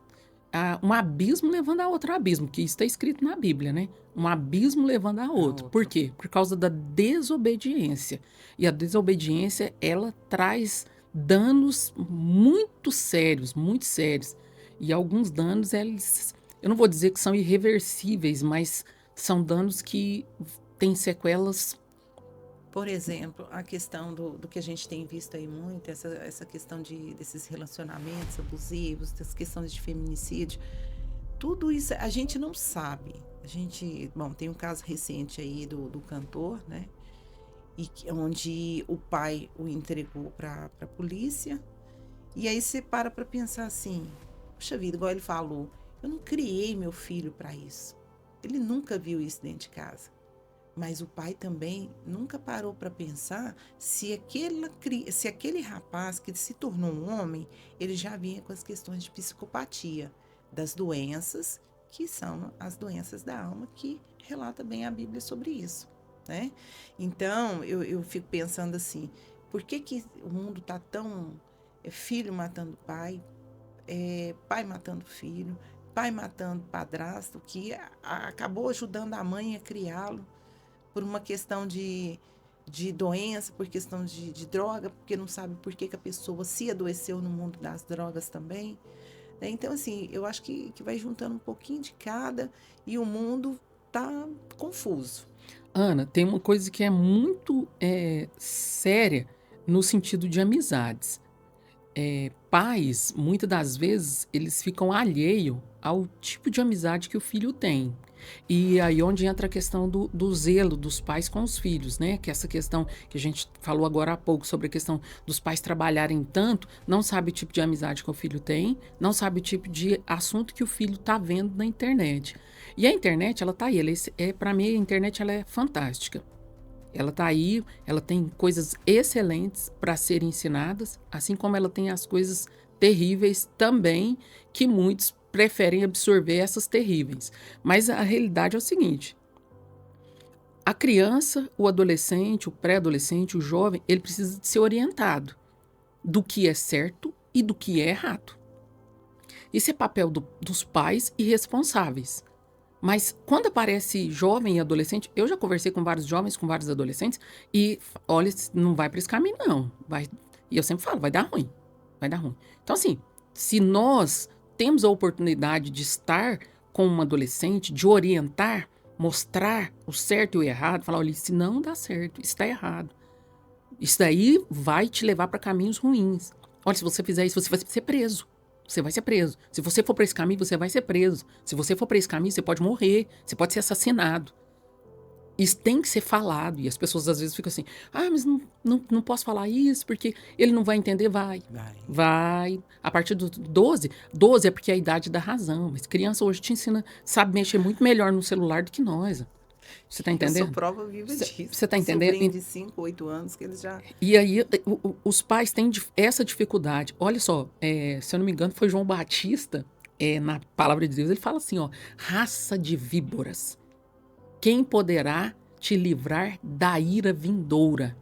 a um abismo levando a outro abismo, que isso está escrito na Bíblia, né? Um abismo levando a outro. Por quê? Por causa da desobediência. E a desobediência, ela traz danos muito sérios, muito sérios. E alguns danos, eu não vou dizer que são irreversíveis, mas são danos que têm sequelas Por exemplo, a questão do que a gente tem visto aí muito, essa questão desses relacionamentos abusivos, das questões de feminicídio, tudo isso a gente não sabe. A gente, bom, tem um caso recente aí do cantor, né? Onde o pai o entregou para a polícia. E aí você para pensar assim, puxa vida, igual ele falou, eu não criei meu filho para isso. Ele nunca viu isso dentro de casa. Mas o pai também nunca parou para pensar se aquele rapaz que se tornou um homem, ele já vinha com as questões de psicopatia, das doenças, que são as doenças da alma, que relata bem a Bíblia sobre isso, né? Então, eu fico pensando assim, por que o mundo está tão... filho matando pai, pai matando filho, pai matando padrasto, que acabou ajudando a mãe a criá-lo, por uma questão de doença, por questão de droga, porque não sabe por que a pessoa se adoeceu no mundo das drogas também. Né? Então, assim, eu acho que vai juntando um pouquinho de cada e o mundo tá confuso. Ana, tem uma coisa que é muito séria no sentido de amizades. Pais, muitas das vezes, eles ficam alheios ao tipo de amizade que o filho tem. E aí onde entra a questão do zelo dos pais com os filhos, né? Que é essa questão que a gente falou agora há pouco sobre a questão dos pais trabalharem tanto, não sabe o tipo de amizade que o filho tem, não sabe o tipo de assunto que o filho tá vendo na internet. E a internet, ela tá aí, para mim a internet ela é fantástica. Ela tá aí, ela tem coisas excelentes para serem ensinadas, assim como ela tem as coisas terríveis também, que muitos preferem absorver essas terríveis. Mas a realidade é o seguinte: a criança, o adolescente, o pré-adolescente, o jovem, ele precisa de ser orientado do que é certo e do que é errado. Isso é papel dos pais e responsáveis. Mas quando aparece jovem e adolescente, eu já conversei com vários jovens, com vários adolescentes, e olha, não vai para esse caminho, não. E eu sempre falo, vai dar ruim. Vai dar ruim. Então, assim, se nós temos a oportunidade de estar com um adolescente, de orientar, mostrar o certo e o errado, falar, olha, isso não dá certo, isso está errado. Isso daí vai te levar para caminhos ruins. Olha, se você fizer isso, você vai ser preso. Você vai ser preso. Se você for para esse caminho, você vai ser preso. Se você for para esse caminho, você pode morrer. Você pode ser assassinado. Isso tem que ser falado. E as pessoas às vezes ficam assim, mas não posso falar isso porque ele não vai entender. Vai. A partir do 12 é porque é a idade da razão. Mas criança hoje te ensina, sabe mexer muito melhor no celular do que nós. Você tá entendendo? Eu sou prova viva disso. Você tá entendendo? Sobrinho de 5, 8 anos que eles já... E aí, os pais têm essa dificuldade. Olha só, se eu não me engano, foi João Batista, na palavra de Deus, ele fala assim, ó, raça de víboras, quem poderá te livrar da ira vindoura?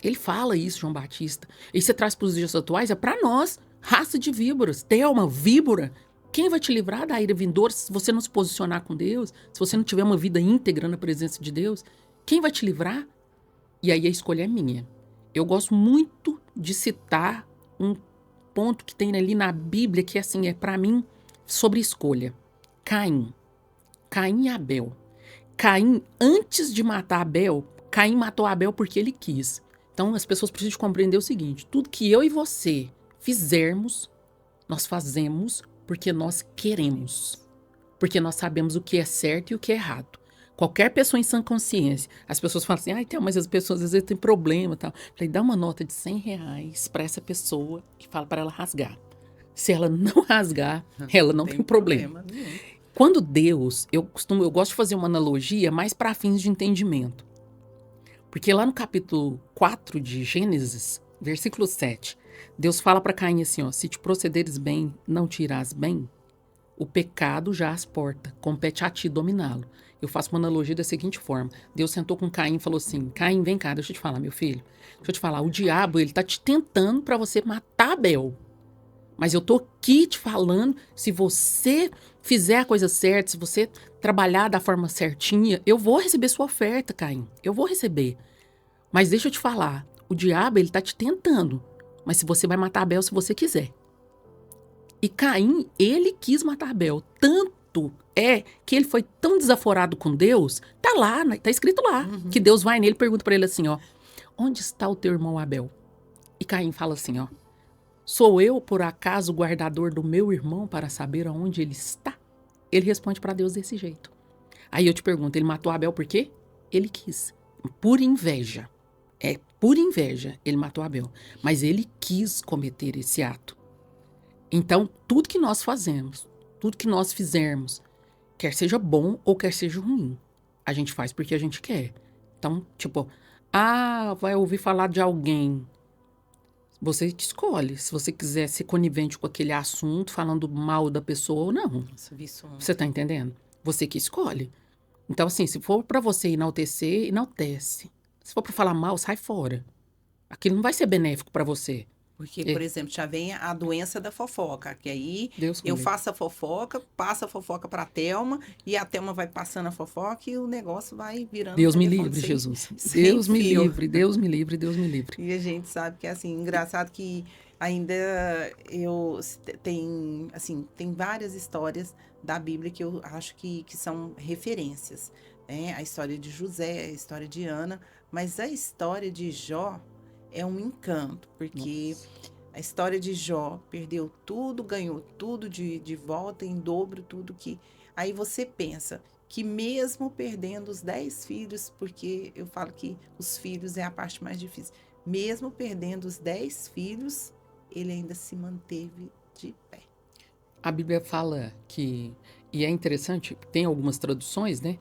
Ele fala isso, João Batista. E você traz para os dias atuais, é para nós, raça de víboras. Thelma, víbora. Quem vai te livrar da ira vindoura se você não se posicionar com Deus? Se você não tiver uma vida íntegra na presença de Deus? Quem vai te livrar? E aí a escolha é minha. Eu gosto muito de citar um ponto que tem ali na Bíblia que assim, para mim, sobre escolha. Caim e Abel. Caim, antes de matar Abel, Caim matou Abel porque ele quis. Então as pessoas precisam compreender o seguinte: tudo que eu e você fizermos, nós fazemos porque nós queremos. Porque nós sabemos o que é certo e o que é errado. Qualquer pessoa em sã consciência, as pessoas falam assim, mas as pessoas às vezes têm problema e tal. Falei, dá uma nota de R$100 para essa pessoa e fala para ela rasgar. Se ela não rasgar, ela não tem problema. Quando Deus, eu gosto de fazer uma analogia mais para fins de entendimento. Porque lá no capítulo 4 de Gênesis, versículo 7, Deus fala para Caim assim, ó, se te procederes bem, não te irás bem, o pecado já as porta, compete a ti dominá-lo. Eu faço uma analogia da seguinte forma. Deus sentou com Caim e falou assim, Caim, vem cá, deixa eu te falar, meu filho. Deixa eu te falar, o diabo, ele tá te tentando para você matar Abel. Mas eu tô aqui te falando, se você fizer a coisa certa, se você trabalhar da forma certinha, eu vou receber sua oferta, Caim. Eu vou receber. Mas deixa eu te falar, o diabo, ele tá te tentando. Mas se você vai matar Abel se você quiser. E Caim, ele quis matar Abel. Tanto é que ele foi tão desaforado com Deus, tá lá, tá escrito lá, que Deus vai nele e pergunta pra ele assim, ó, onde está o teu irmão Abel? E Caim fala assim, ó, sou eu, por acaso, o guardador do meu irmão para saber aonde ele está? Ele responde para Deus desse jeito. Aí eu te pergunto, ele matou Abel por quê? Ele quis. Por inveja. É por inveja ele matou Abel. Mas ele quis cometer esse ato. Então, tudo que nós fazemos, tudo que nós fizermos, quer seja bom ou quer seja ruim, a gente faz porque a gente quer. Então, tipo, vai ouvir falar de alguém. Você que escolhe se você quiser ser conivente com aquele assunto, falando mal da pessoa ou não. Nossa, eu vi isso ontem. Você tá entendendo? Você que escolhe. Então, assim, se for pra você enaltecer, enaltece. Se for pra falar mal, sai fora. Aquilo não vai ser benéfico pra você. Porque, É. por exemplo, já vem a doença da fofoca, que aí Deus eu comigo. faço a fofoca, passo a fofoca para a Thelma, e a Thelma vai passando a fofoca e o negócio vai virando Deus me telefone livre, sem- Jesus. sem Deus me fio. livre, Deus me livre, Deus me livre. E a gente sabe que é assim, engraçado que ainda tem, assim, tem várias histórias da Bíblia que eu acho que são referências, né? A história de José, a história de Ana, mas a história de Jó é um encanto, porque a história de Jó perdeu tudo, ganhou tudo de volta, em dobro, tudo que. Aí você pensa que mesmo perdendo os 10 filhos, porque eu falo que os filhos é a parte mais difícil, mesmo perdendo os 10 filhos, ele ainda se manteve de pé. A Bíblia fala que, e é interessante, tem algumas traduções, né?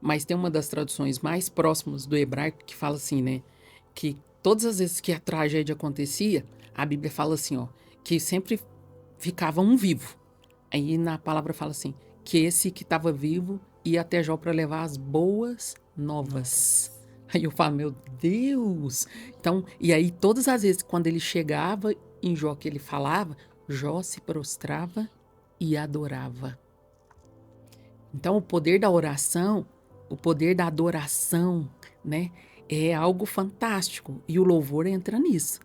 Mas tem uma das traduções mais próximas do hebraico que fala assim, né? Que todas as vezes que a tragédia acontecia, a Bíblia fala assim, ó, que sempre ficava um vivo. Aí na palavra fala assim, que esse que estava vivo ia até Jó para levar as boas novas. Aí eu falo, meu Deus! Então, e aí todas as vezes quando ele chegava em Jó que ele falava, Jó se prostrava e adorava. Então, o poder da oração, o poder da adoração, né, é algo fantástico. E o louvor entra nisso.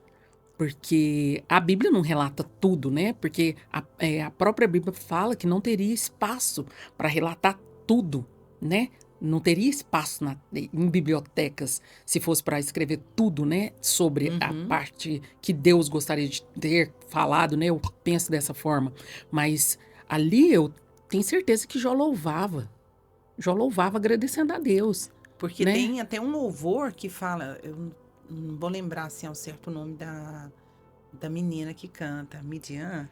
Porque a Bíblia não relata tudo, né? Porque a própria Bíblia fala que não teria espaço para relatar tudo, né? Não teria espaço em bibliotecas se fosse para escrever tudo, né? Sobre a parte que Deus gostaria de ter falado, né? Eu penso dessa forma. Mas ali eu tenho certeza que Jó louvava. Jó louvava agradecendo a Deus, Porque né? tem até um louvor que fala, eu não vou lembrar assim ao certo o nome da menina que canta, Midian,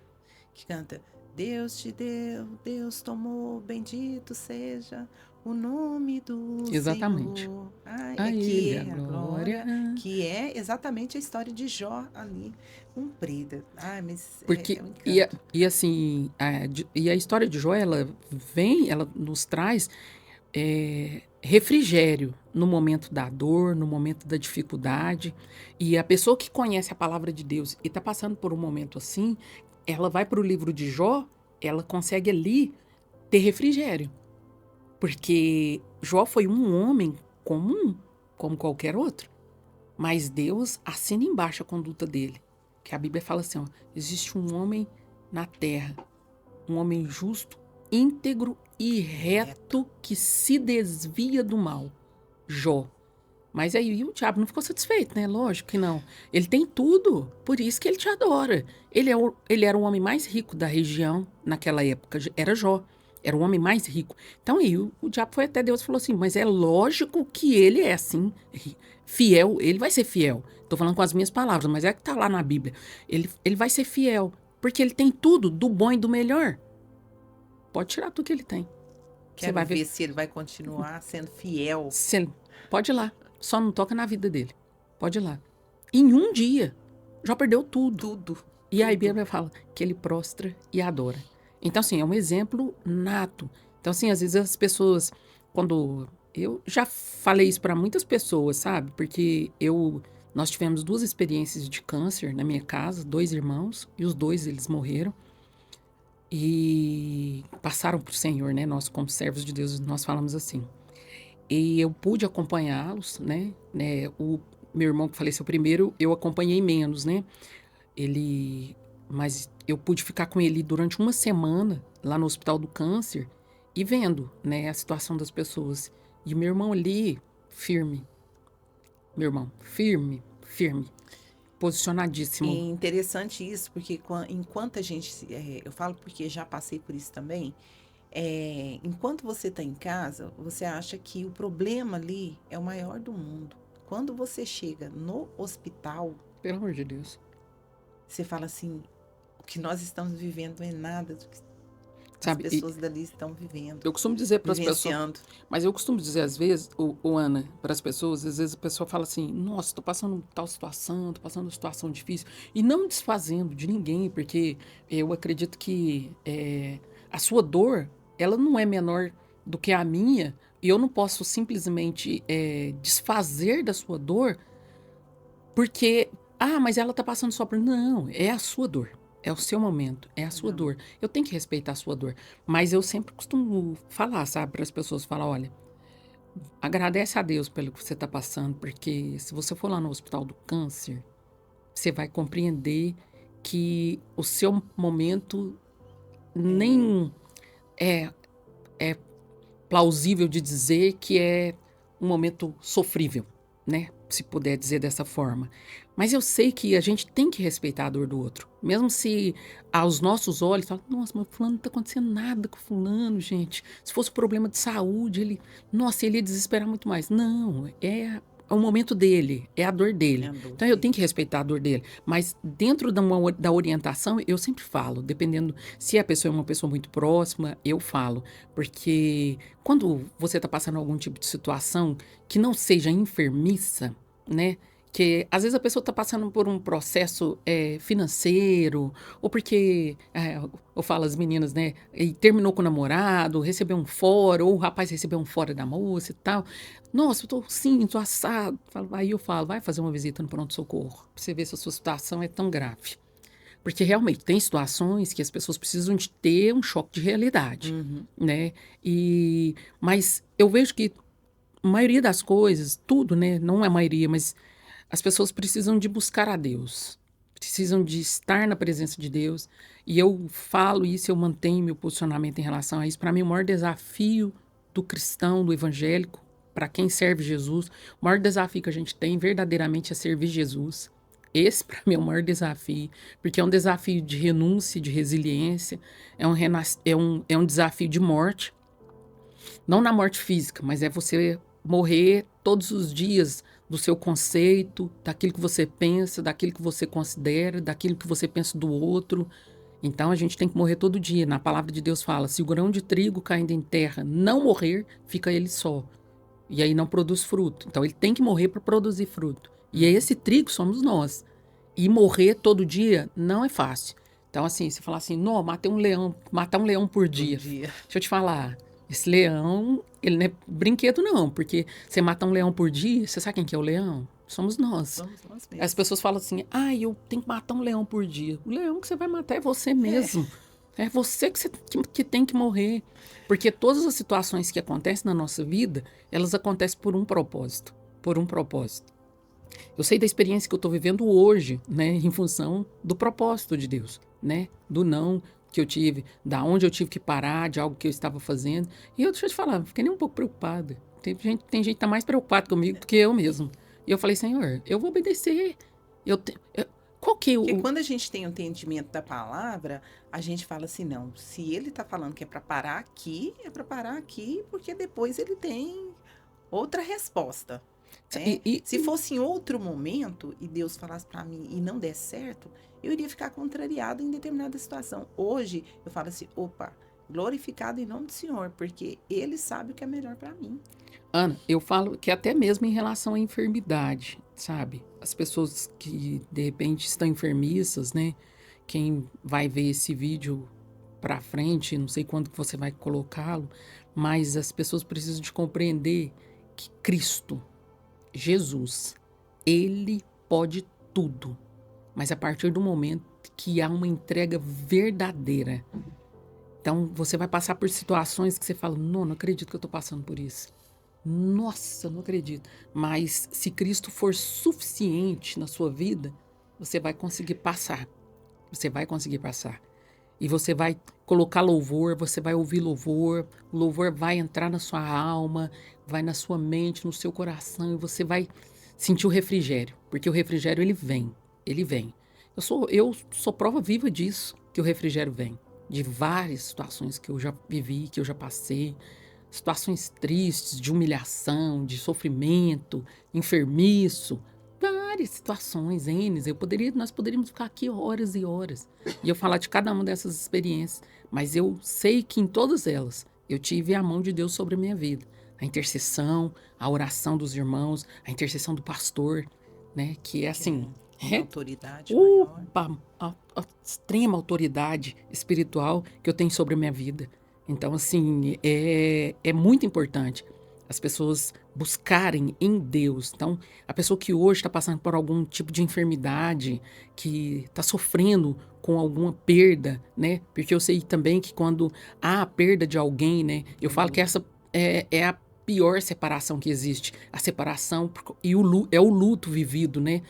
que canta, Deus te deu, Deus tomou, bendito seja o nome do Exatamente. Senhor. Ai, A é que Ele a é a glória. glória, que é exatamente a história de Jó ali, cumprida. Ai, mas Porque, é um encanto. e assim, e a história de Jó, ela nos traz refrigério no momento da dor, no momento da dificuldade. E a pessoa que conhece a palavra de Deus e está passando por um momento assim, ela vai para o livro de Jó, ela consegue ali ter refrigério. Porque Jó foi um homem comum, como qualquer outro. Mas Deus assina embaixo a conduta dele. Que a Bíblia fala assim, ó, existe um homem na terra, um homem justo, íntegro e reto que se desvia do mal. Jó. Mas aí o diabo não ficou satisfeito, né? Lógico que não. Ele tem tudo, por isso que ele te adora. Ele era o homem mais rico da região naquela época, era Jó. Era o homem mais rico. Então aí o diabo foi até Deus e falou assim, mas é lógico que ele é assim, fiel, ele vai ser fiel. Tô falando com as minhas palavras, mas é que tá lá na Bíblia. Ele vai ser fiel, porque ele tem tudo, do bom e do melhor. Pode tirar tudo que ele tem. Você Quero vai ver ver. se ele vai continuar sendo fiel. Pode ir lá. Só não toca na vida dele. Pode ir lá. Em um dia, já perdeu tudo. Tudo. E aí a tudo. Bíblia fala que ele prostra e adora. Então, assim, é um exemplo nato. Então, assim, às vezes as pessoas, quando... Eu já falei isso para muitas pessoas, sabe? Porque nós tivemos 2 experiências de câncer na minha casa, 2 irmãos, e os 2, eles morreram. E passaram pro Senhor, né? Nós, como servos de Deus, nós falamos assim. E eu pude acompanhá-los, né? O meu irmão que faleceu primeiro, eu acompanhei menos, né? Mas eu pude ficar com ele durante uma semana lá no Hospital do Câncer e vendo, né, a situação das pessoas. E o meu irmão ali, firme. meu irmão. Firme, firme, É posicionadíssimo. interessante isso, porque enquanto a gente, eu falo porque já passei por isso também, enquanto você está em casa, você acha que o problema ali é o maior do mundo. Quando você chega no hospital, Pelo amor de Deus. você fala assim, o que nós estamos vivendo não é nada do que as Sabe, e pessoas dali estão vivendo, eu costumo dizer para as pessoas, vivenciando. mas eu costumo dizer às vezes, o Ana, para as pessoas, às vezes a pessoa fala assim, nossa, tô passando tal situação, tô passando uma situação difícil, e não desfazendo de ninguém, porque eu acredito que a sua dor, ela não é menor do que a minha, e eu não posso simplesmente desfazer da sua dor, porque, mas ela tá passando só por... Não, é a sua dor. É o seu momento, é a sua Não. dor. Eu tenho que respeitar a sua dor. Mas eu sempre costumo falar, sabe, para as pessoas, falar, olha, agradece a Deus pelo que você tá passando, porque se você for lá no Hospital do Câncer, você vai compreender que o seu momento É, nem é, é plausível de dizer que é um momento sofrível, né? Se puder dizer dessa forma. Mas eu sei que a gente tem que respeitar a dor do outro. Mesmo se aos nossos olhos, fala, nossa, mas fulano não tá acontecendo nada com fulano, gente. Se fosse problema de saúde, ele ia desesperar muito mais. Não, é o momento dele, é a dor é dele. a dor Então eu tenho dele. que respeitar a dor dele. Mas dentro da orientação, eu sempre falo, dependendo se a pessoa é uma pessoa muito próxima, eu falo. Porque quando você está passando algum tipo de situação que não seja enfermiça, né? Que às vezes a pessoa está passando por um processo financeiro, ou porque, eu falo as meninas, né? E terminou com o namorado, recebeu um fora, ou o rapaz recebeu um fora da moça e tal. Nossa, eu tô sim, tô assado. Aí eu falo, vai fazer uma visita no pronto-socorro, pra você ver se a sua situação é tão grave. Porque realmente tem situações que as pessoas precisam de ter um choque de realidade, Uhum. né? Mas eu vejo que a maioria das coisas, tudo, né? Não é a maioria, mas as pessoas precisam de buscar a Deus, precisam de estar na presença de Deus. E eu falo isso, eu mantenho meu posicionamento em relação a isso. Para mim, o maior desafio do cristão, do evangélico, para quem serve Jesus, o maior desafio que a gente tem verdadeiramente é servir Jesus. Esse, para mim, é o maior desafio, porque é um desafio de renúncia, de resiliência, é um desafio de morte, não na morte física, mas é você morrer todos os dias do seu conceito, daquilo que você pensa, daquilo que você considera, daquilo que você pensa do outro. Então a gente tem que morrer todo dia. Na palavra de Deus fala: se o grão de trigo caindo em terra não morrer, fica ele só. E aí não produz fruto. Então ele tem que morrer para produzir fruto. E esse trigo somos nós. E morrer todo dia não é fácil. Então, assim, você falar assim, não, matar um leão por Por dia. dia. Deixa eu te falar, esse leão, ele não é brinquedo, não, porque você matar um leão por dia, você sabe quem que é o leão? Somos nós. Somos nós As mesmos. pessoas falam assim, eu tenho que matar um leão por dia. O leão que você vai matar é você É. mesmo. É você que tem que morrer. Porque todas as situações que acontecem na nossa vida, elas acontecem por um propósito. Por um propósito. Eu sei da experiência que eu estou vivendo hoje, né, em função do propósito de Deus, né, do não que eu tive, da onde eu tive que parar, de algo que eu estava fazendo. E eu, deixa eu te falar, não fiquei nem um pouco preocupada. Tem gente que tá mais preocupado comigo do que eu mesmo. E eu falei, Senhor, eu vou obedecer. Qual que é Porque o... quando a gente tem o entendimento da palavra, a gente fala assim, não, se ele está falando que é para parar aqui, é para parar aqui, porque depois ele tem outra resposta, né? E, e, Se fosse em outro momento e Deus falasse para mim e não der certo, eu iria ficar contrariada em determinada situação. Hoje eu falo assim, opa, glorificado em nome do Senhor, porque ele sabe o que é melhor para mim. Ana, eu falo que até mesmo em relação à enfermidade, sabe? As pessoas que de repente estão enfermiças, né? Quem vai ver esse vídeo pra frente, não sei quando que você vai colocá-lo, mas as pessoas precisam de compreender que Cristo, Jesus, ele pode tudo, mas a partir do momento que há uma entrega verdadeira. Então você vai passar por situações que você fala, não acredito que eu tô passando por isso. Nossa, não acredito. Mas se Cristo for suficiente na sua vida, você vai conseguir passar. Você vai conseguir passar. E você vai colocar louvor, você vai ouvir louvor, o louvor vai entrar na sua alma, vai na sua mente, no seu coração, e você vai sentir o refrigério, porque o refrigério ele vem, ele vem. Eu sou prova viva disso, que o refrigério vem, de várias situações que eu já vivi, que eu já passei, situações tristes, de humilhação, de sofrimento, enfermiço, várias situações, nós poderíamos ficar aqui horas e horas, e eu falar de cada uma dessas experiências, mas eu sei que em todas elas, eu tive a mão de Deus sobre a minha vida. A intercessão, a oração dos irmãos, a intercessão do pastor, né? Que é assim, Uma autoridade maior. opa, a extrema autoridade espiritual que eu tenho sobre a minha vida. Então, assim, é muito importante as pessoas buscarem em Deus. Então, a pessoa que hoje está passando por algum tipo de enfermidade, que está sofrendo com alguma perda, né? Porque eu sei também que quando há a perda de alguém, né? Eu falo que essa é a pior separação que existe. A separação e é o luto vivido, né?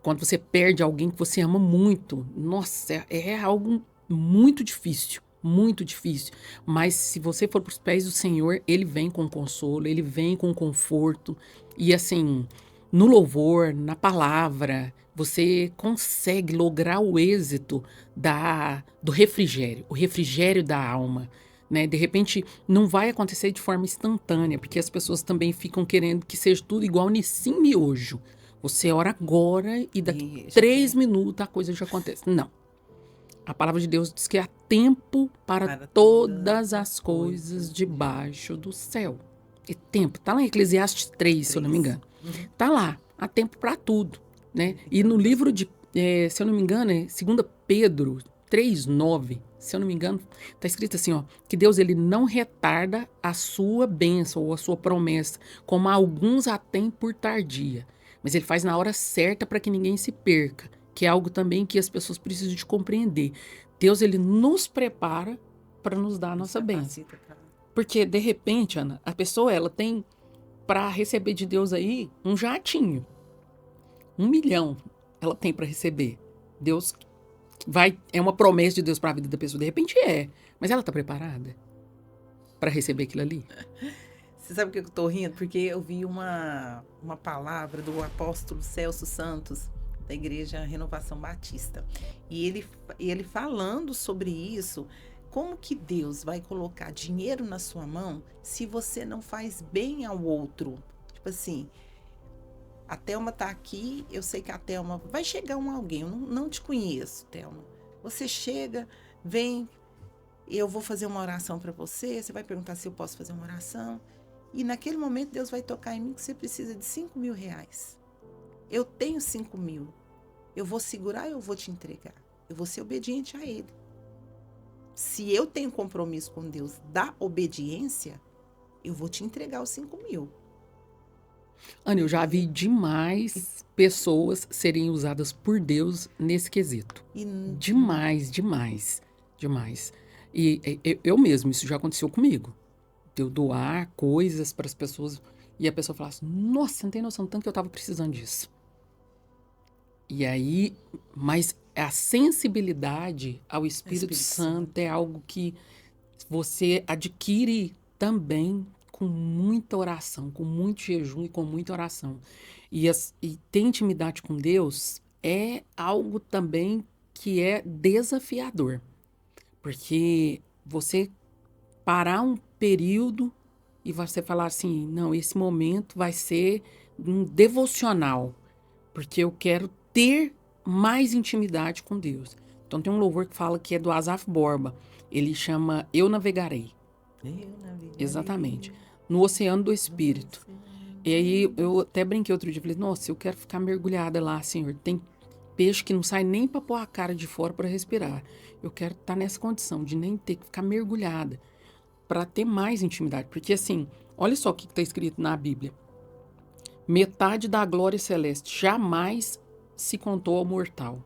Quando você perde alguém que você ama muito. Nossa, é algo muito difícil. Muito difícil. Mas se você for para os pés do Senhor, Ele vem com consolo, Ele vem com conforto. E assim, no louvor, na palavra, você consegue lograr o êxito do refrigério, o refrigério da alma. Né? De repente, não vai acontecer de forma instantânea, porque as pessoas também ficam querendo que seja tudo igual Nissim Miojo. Você ora agora e daqui 3 minutos a coisa já acontece. Não. A palavra de Deus diz que há tempo para todas as coisas debaixo do céu. E tempo. Está lá em Eclesiastes 3, se eu não me engano. Está lá. Há tempo para tudo. Né? E no livro de, se eu não me engano, é 2 Pedro 3:9, se eu não me engano, está escrito assim, ó, que Deus ele não retarda a sua bênção ou a sua promessa, como alguns a têm por tardia. Mas ele faz na hora certa para que ninguém se perca, que é algo também que as pessoas precisam de compreender. Deus, ele nos prepara para nos dar a nossa bênção. Porque, de repente, Ana, a pessoa, ela tem para receber de Deus aí um jatinho. 1 milhão ela tem para receber. Deus é uma promessa de Deus para a vida da pessoa. De repente mas ela está preparada para receber aquilo ali? Você sabe o que eu tô rindo? Porque eu vi uma palavra do apóstolo Celso Santos, da Igreja Renovação Batista. E ele falando sobre isso, como que Deus vai colocar dinheiro na sua mão se você não faz bem ao outro? Tipo assim, a Thelma tá aqui, eu sei que a Thelma... Vai chegar alguém, eu não te conheço, Thelma. Você chega, vem, eu vou fazer uma oração para você, você vai perguntar se eu posso fazer uma oração... E naquele momento Deus vai tocar em mim que você precisa de 5 mil reais. Eu tenho 5 mil. Eu vou segurar, eu vou te entregar. Eu vou ser obediente a Ele. Se eu tenho compromisso com Deus da obediência, eu vou te entregar os 5 mil. Ana, eu já vi demais pessoas serem usadas por Deus nesse quesito. Demais. E eu mesmo, isso já aconteceu comigo. De eu doar coisas para as pessoas e a pessoa falar assim, nossa, você não tem noção tanto que eu estava precisando disso. E aí, mas a sensibilidade ao Espírito Santo é algo que você adquire também com muita oração, com muito jejum e com muita oração. E ter intimidade com Deus é algo também que é desafiador. Porque você parar um período e você falar assim, não, esse momento vai ser um devocional, porque eu quero ter mais intimidade com Deus. Então tem um louvor que fala que é do Asaf Borba, ele chama Eu Navegarei. Exatamente. No Oceano do Espírito. E aí eu até brinquei outro dia, falei, nossa, eu quero ficar mergulhada lá, Senhor, tem peixe que não sai nem para pôr a cara de fora para respirar. Eu quero estar nessa condição de nem ter que ficar mergulhada, para ter mais intimidade. Porque assim, olha só o que está escrito na Bíblia. Metade da glória celeste jamais se contou ao mortal.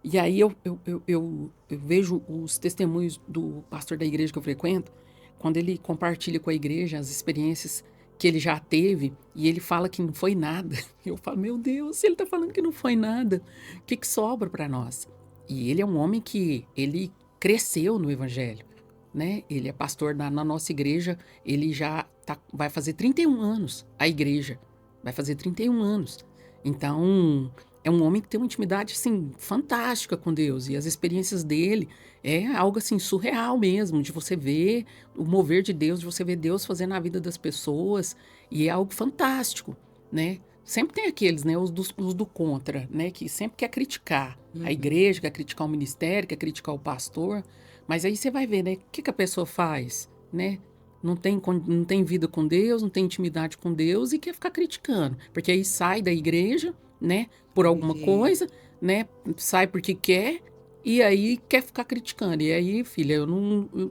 E aí eu vejo os testemunhos do pastor da igreja que eu frequento, quando ele compartilha com a igreja as experiências que ele já teve, e ele fala que não foi nada. Eu falo, meu Deus, se ele está falando que não foi nada, o que sobra para nós? E ele é um homem que ele cresceu no evangelho. Né? Ele é pastor na nossa igreja, ele já vai fazer 31 anos, a igreja, vai fazer 31 anos. Então, é um homem que tem uma intimidade, assim, fantástica com Deus. E as experiências dele é algo, assim, surreal mesmo, de você ver o mover de Deus, de você ver Deus fazendo na vida das pessoas. E é algo fantástico, né? Sempre tem aqueles, né, os do contra, né, que sempre quer criticar a igreja, quer criticar o ministério, quer criticar o pastor. Mas aí você vai ver, né, o que a pessoa faz, né? Não tem vida com Deus, não tem intimidade com Deus e quer ficar criticando. Porque aí sai da igreja, né, por alguma Entendi. coisa, né, sai porque quer e aí quer ficar criticando. E aí, filha,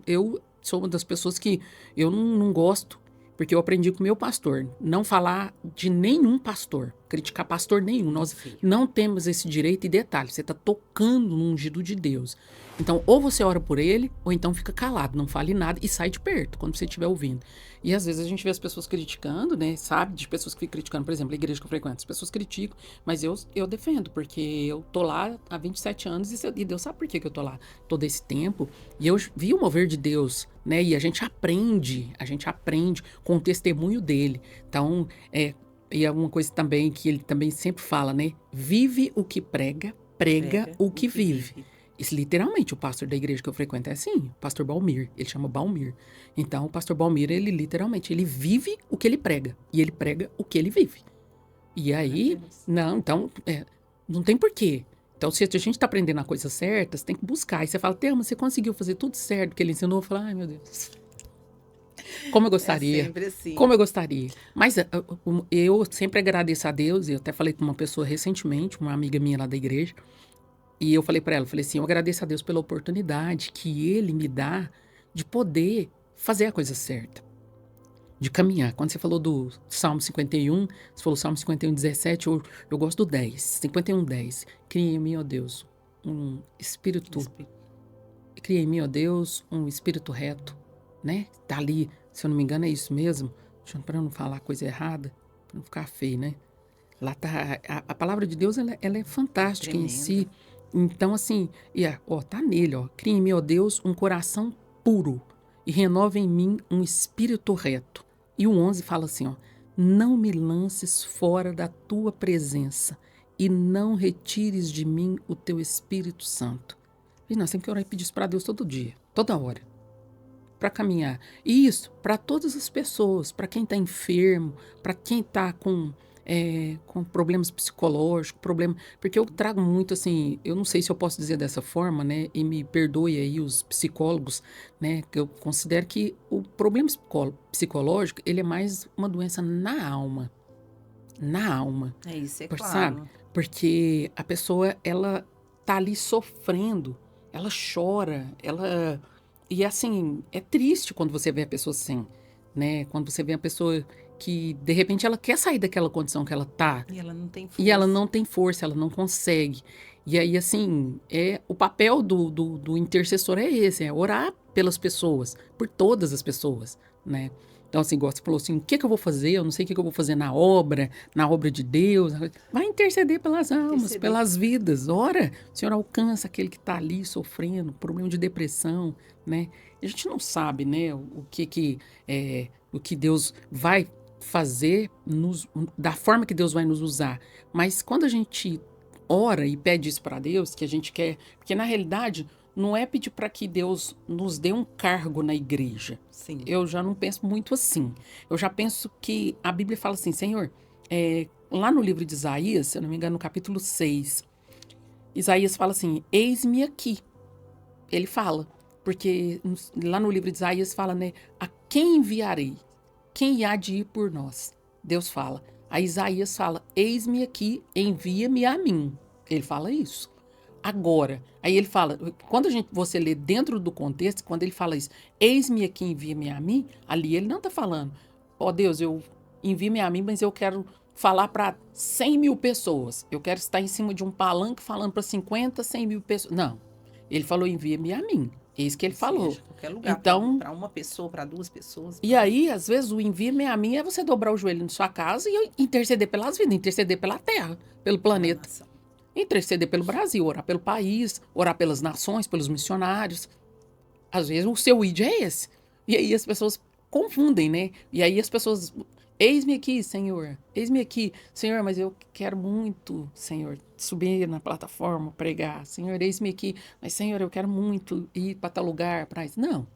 eu sou uma das pessoas que eu não gosto, porque eu aprendi com o meu pastor, não falar de nenhum pastor, criticar pastor nenhum. Meu Nós filho. não temos esse direito e detalhe, você está tocando no ungido de Deus. Então, ou você ora por ele, ou então fica calado, não fale nada e sai de perto quando você estiver ouvindo. E às vezes a gente vê as pessoas criticando, né? Sabe, de pessoas que ficam criticando, por exemplo, a igreja que eu frequento, as pessoas criticam, mas eu defendo, porque eu tô lá há 27 anos e Deus sabe por que eu tô lá todo esse tempo. E eu vi o mover de Deus, né? E a gente aprende com o testemunho dele. Então, e é uma coisa também que ele também sempre fala, né? Vive o que prega, prega Prega o o que que vive. vive. Isso, literalmente, o pastor da igreja que eu frequento é assim, o pastor Balmir, ele chama Balmir. Então, o pastor Balmir, ele literalmente, ele vive o que ele prega, e ele prega o que ele vive. E Glória a aí, Deus. não, então, não tem porquê. Então, se a gente tá aprendendo a coisa certa, você tem que buscar. E você fala, Thelma, você conseguiu fazer tudo certo que ele ensinou? Eu falo, ai, meu Deus, como eu É gostaria. sempre assim. Como eu gostaria. Mas eu sempre agradeço a Deus, e eu até falei com uma pessoa recentemente, uma amiga minha lá da igreja, e eu falei pra ela, falei assim, eu agradeço a Deus pela oportunidade que Ele me dá de poder fazer a coisa certa, de caminhar. Quando você falou do Salmo 51, você falou Salmo 51, 17, eu gosto do 10, 51, 10. Cria em mim, ó Deus, um espírito, cria em mim, ó Deus, um espírito reto, né? Tá ali, se eu não me engano é isso mesmo, pra eu não falar coisa errada, pra não ficar feio, né? Lá tá, a palavra de Deus, ela é fantástica em Tremenda. si. Então, assim, tá nele, ó. Cria em mim, ó Deus, um coração puro e renova em mim um espírito reto. E o 11 fala assim, ó. Não me lances fora da tua presença e não retires de mim o teu Espírito Santo. E nós temos que orar e pedir isso para Deus todo dia, toda hora, para caminhar. E isso para todas as pessoas, para quem está enfermo, para quem está com problemas psicológicos, porque eu trago muito assim, eu não sei se eu posso dizer dessa forma, né? E me perdoe aí os psicólogos, né? Que eu considero que o problema psicológico ele é mais uma doença na alma, É isso, é sabe? claro. Porque a pessoa ela tá ali sofrendo, ela chora, ela e assim, é triste quando você vê a pessoa assim, né? Quando você vê a pessoa que de repente ela quer sair daquela condição que ela tá E ela não tem e ela força. não tem força, ela não consegue. E aí, assim, o papel do intercessor é esse, é orar pelas pessoas, por todas as pessoas, né? Então, assim, igual você falou assim, o que eu vou fazer? Eu não sei o que eu vou fazer na obra de Deus. Vai interceder pelas almas, Interceder. pelas vidas. Ora, o Senhor alcança aquele que está ali sofrendo, problema de depressão, né? A gente não sabe, né, o que Deus vai fazer, da forma que Deus vai nos usar. Mas quando a gente ora e pede isso para Deus, que a gente quer, porque na realidade não é pedir para que Deus nos dê um cargo na igreja. Sim. Eu já não penso muito assim. Eu já penso que a Bíblia fala assim, Senhor, lá no livro de Isaías, se eu não me engano, no capítulo 6, Isaías fala assim, eis-me aqui. Ele fala, porque lá no livro de Isaías fala, né, a quem enviarei? Quem há de ir por nós? Deus fala. A Isaías fala, eis-me aqui, envia-me a mim. Ele fala isso. Agora, aí ele fala, quando você lê dentro do contexto, quando ele fala isso, eis-me aqui, envia-me a mim, ali ele não está falando, ó Deus, eu envia-me a mim, mas eu quero falar para 100 mil pessoas. Eu quero estar em cima de um palanque falando para 50, 100 mil pessoas. Não. Ele falou, envia-me a mim. É isso que ele Ou falou. seja, qualquer lugar, Então, para uma pessoa, para duas pessoas, e para. aí, às vezes, o envio-me a mim é você dobrar o joelho na sua casa e interceder pelas vidas, interceder pela terra, pelo Pela planeta. nação. Interceder pelo Brasil, orar pelo país, orar pelas nações, pelos missionários. Às vezes, o seu id é esse. E aí as pessoas confundem, né? E aí as pessoas Eis-me aqui, Senhor. Eis-me aqui. Senhor, mas eu quero muito, Senhor, subir na plataforma, pregar. Senhor, eis-me aqui. Mas, Senhor, eu quero muito ir para tal lugar, para isso. Não.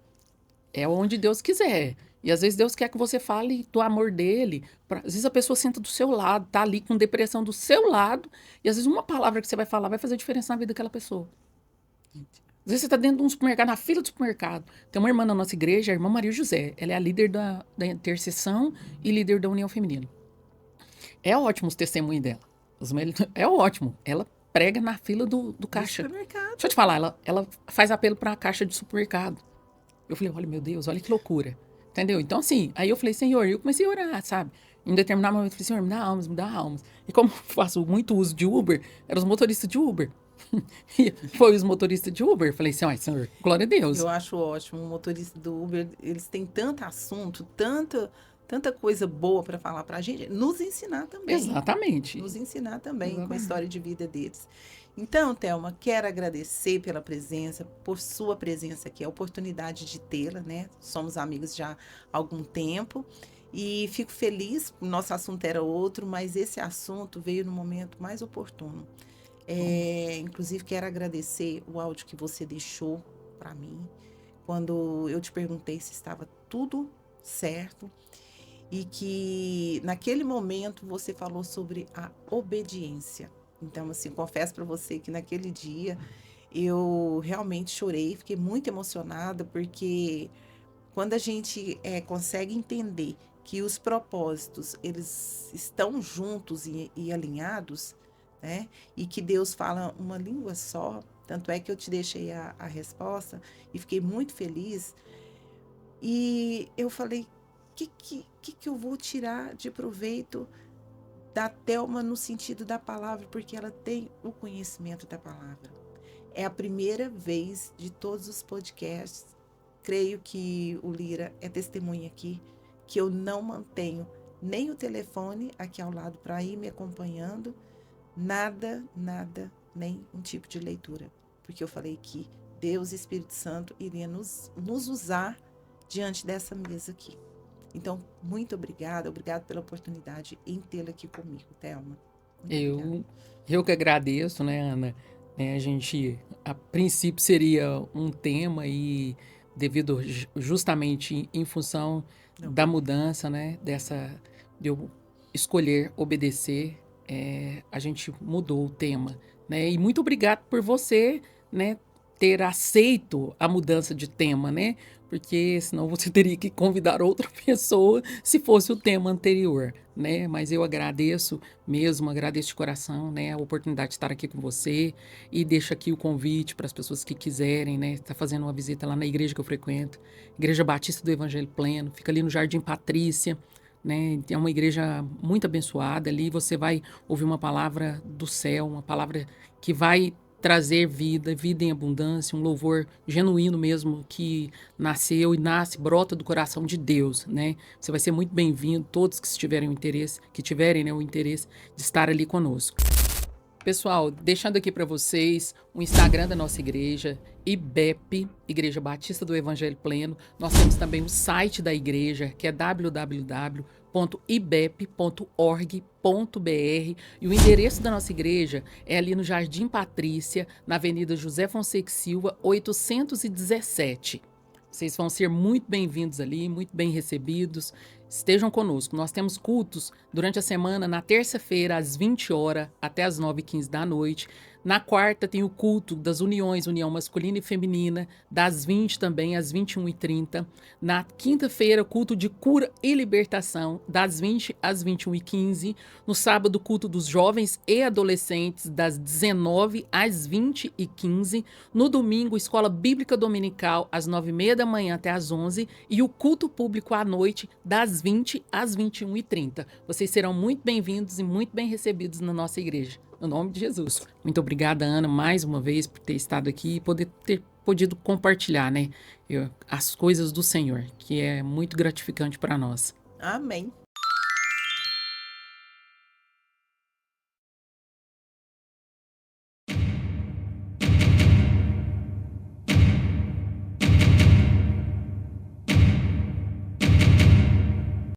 É onde Deus quiser. E às vezes Deus quer que você fale do amor dele. Às vezes a pessoa senta do seu lado, tá ali com depressão do seu lado. E às vezes uma palavra que você vai falar vai fazer diferença na vida daquela pessoa. Às vezes você está dentro de um supermercado, na fila do supermercado. Tem uma irmã na nossa igreja, a irmã Maria José. Ela é a líder da intercessão e líder da União Feminina. É ótimo os testemunhos dela. É ótimo. Ela prega na fila do caixa. Deixa eu te falar, ela faz apelo para a caixa de supermercado. Eu falei, olha, meu Deus, olha que loucura. Entendeu? Então, assim, aí eu falei, Senhor, eu comecei a orar, sabe? Em um determinado momento, eu falei, Senhor, me dá almas, me dá almas. E como eu faço muito uso de Uber, eram os motoristas de Uber. E foi os motoristas de Uber. Falei assim, Senhor, glória a Deus. Eu acho ótimo. O motorista do Uber, eles têm tanto assunto, tanta coisa boa para falar para a gente, nos ensinar também. Exatamente. Nos ensinar também com a história de vida deles. Então, Thelma, quero agradecer pela presença, por sua presença aqui, a oportunidade de tê-la, né? Somos amigos já há algum tempo e fico feliz, o nosso assunto era outro, mas esse assunto veio no momento mais oportuno. Inclusive, quero agradecer o áudio que você deixou para mim, quando eu te perguntei se estava tudo certo e que naquele momento você falou sobre a obediência. Então, assim, confesso para você que naquele dia eu realmente chorei, fiquei muito emocionada, porque quando a gente consegue entender que os propósitos, eles estão juntos e alinhados, né? E que Deus fala uma língua só, tanto é que eu te deixei a resposta e fiquei muito feliz. E eu falei, que eu vou tirar de proveito da Thelma no sentido da palavra, porque ela tem o conhecimento da palavra. É a primeira vez de todos os podcasts, creio que o Lira é testemunha aqui, que eu não mantenho nem o telefone aqui ao lado para ir me acompanhando, nada, nem um tipo de leitura. Porque eu falei que Deus e Espírito Santo iria nos usar diante dessa mesa aqui. Então, muito obrigada pela oportunidade em tê-la aqui comigo, Thelma. Eu que agradeço, né, Ana? A gente, a princípio, seria um tema e devido justamente em função da mudança, né, de eu escolher obedecer, a gente mudou o tema, né? E muito obrigado por você, né, ter aceito a mudança de tema, né? Porque senão você teria que convidar outra pessoa se fosse o tema anterior, né? Mas eu agradeço mesmo, agradeço de coração, né, a oportunidade de estar aqui com você e deixo aqui o convite para as pessoas que quiserem, né, estar fazendo uma visita lá na igreja que eu frequento, Igreja Batista do Evangelho Pleno, fica ali no Jardim Patrícia, né? É uma igreja muito abençoada, ali você vai ouvir uma palavra do céu, uma palavra que vai trazer vida em abundância, um louvor genuíno mesmo que nasceu e nasce, brota do coração de Deus, né? Você vai ser muito bem-vindo, todos que tiverem o interesse, né, o interesse de estar ali conosco. Pessoal, deixando aqui para vocês o Instagram da nossa igreja, IBEP, Igreja Batista do Evangelho Pleno. Nós temos também o site da igreja, que é www.ibep.org.br. E o endereço da nossa igreja é ali no Jardim Patrícia, na Avenida José Fonseca Silva, 817. Vocês vão ser muito bem-vindos ali, muito bem recebidos. Estejam conosco. Nós temos cultos durante a semana, na terça-feira, às 20 horas, até às 9h15 da noite. Na quarta tem o culto das uniões, união masculina e feminina, das 20 também às 21h30. Na quinta-feira, culto de cura e libertação, das 20 às 21h15. No sábado, culto dos jovens e adolescentes, das 19 às 20h15. No domingo, escola bíblica dominical, às 9h30 da manhã até às 11h. E o culto público à noite, das 20 às 21h30. Vocês serão muito bem-vindos e muito bem recebidos na nossa igreja. No nome de Jesus. Muito obrigada, Ana, mais uma vez por ter estado aqui e ter podido compartilhar, né, as coisas do Senhor, que é muito gratificante para nós. Amém.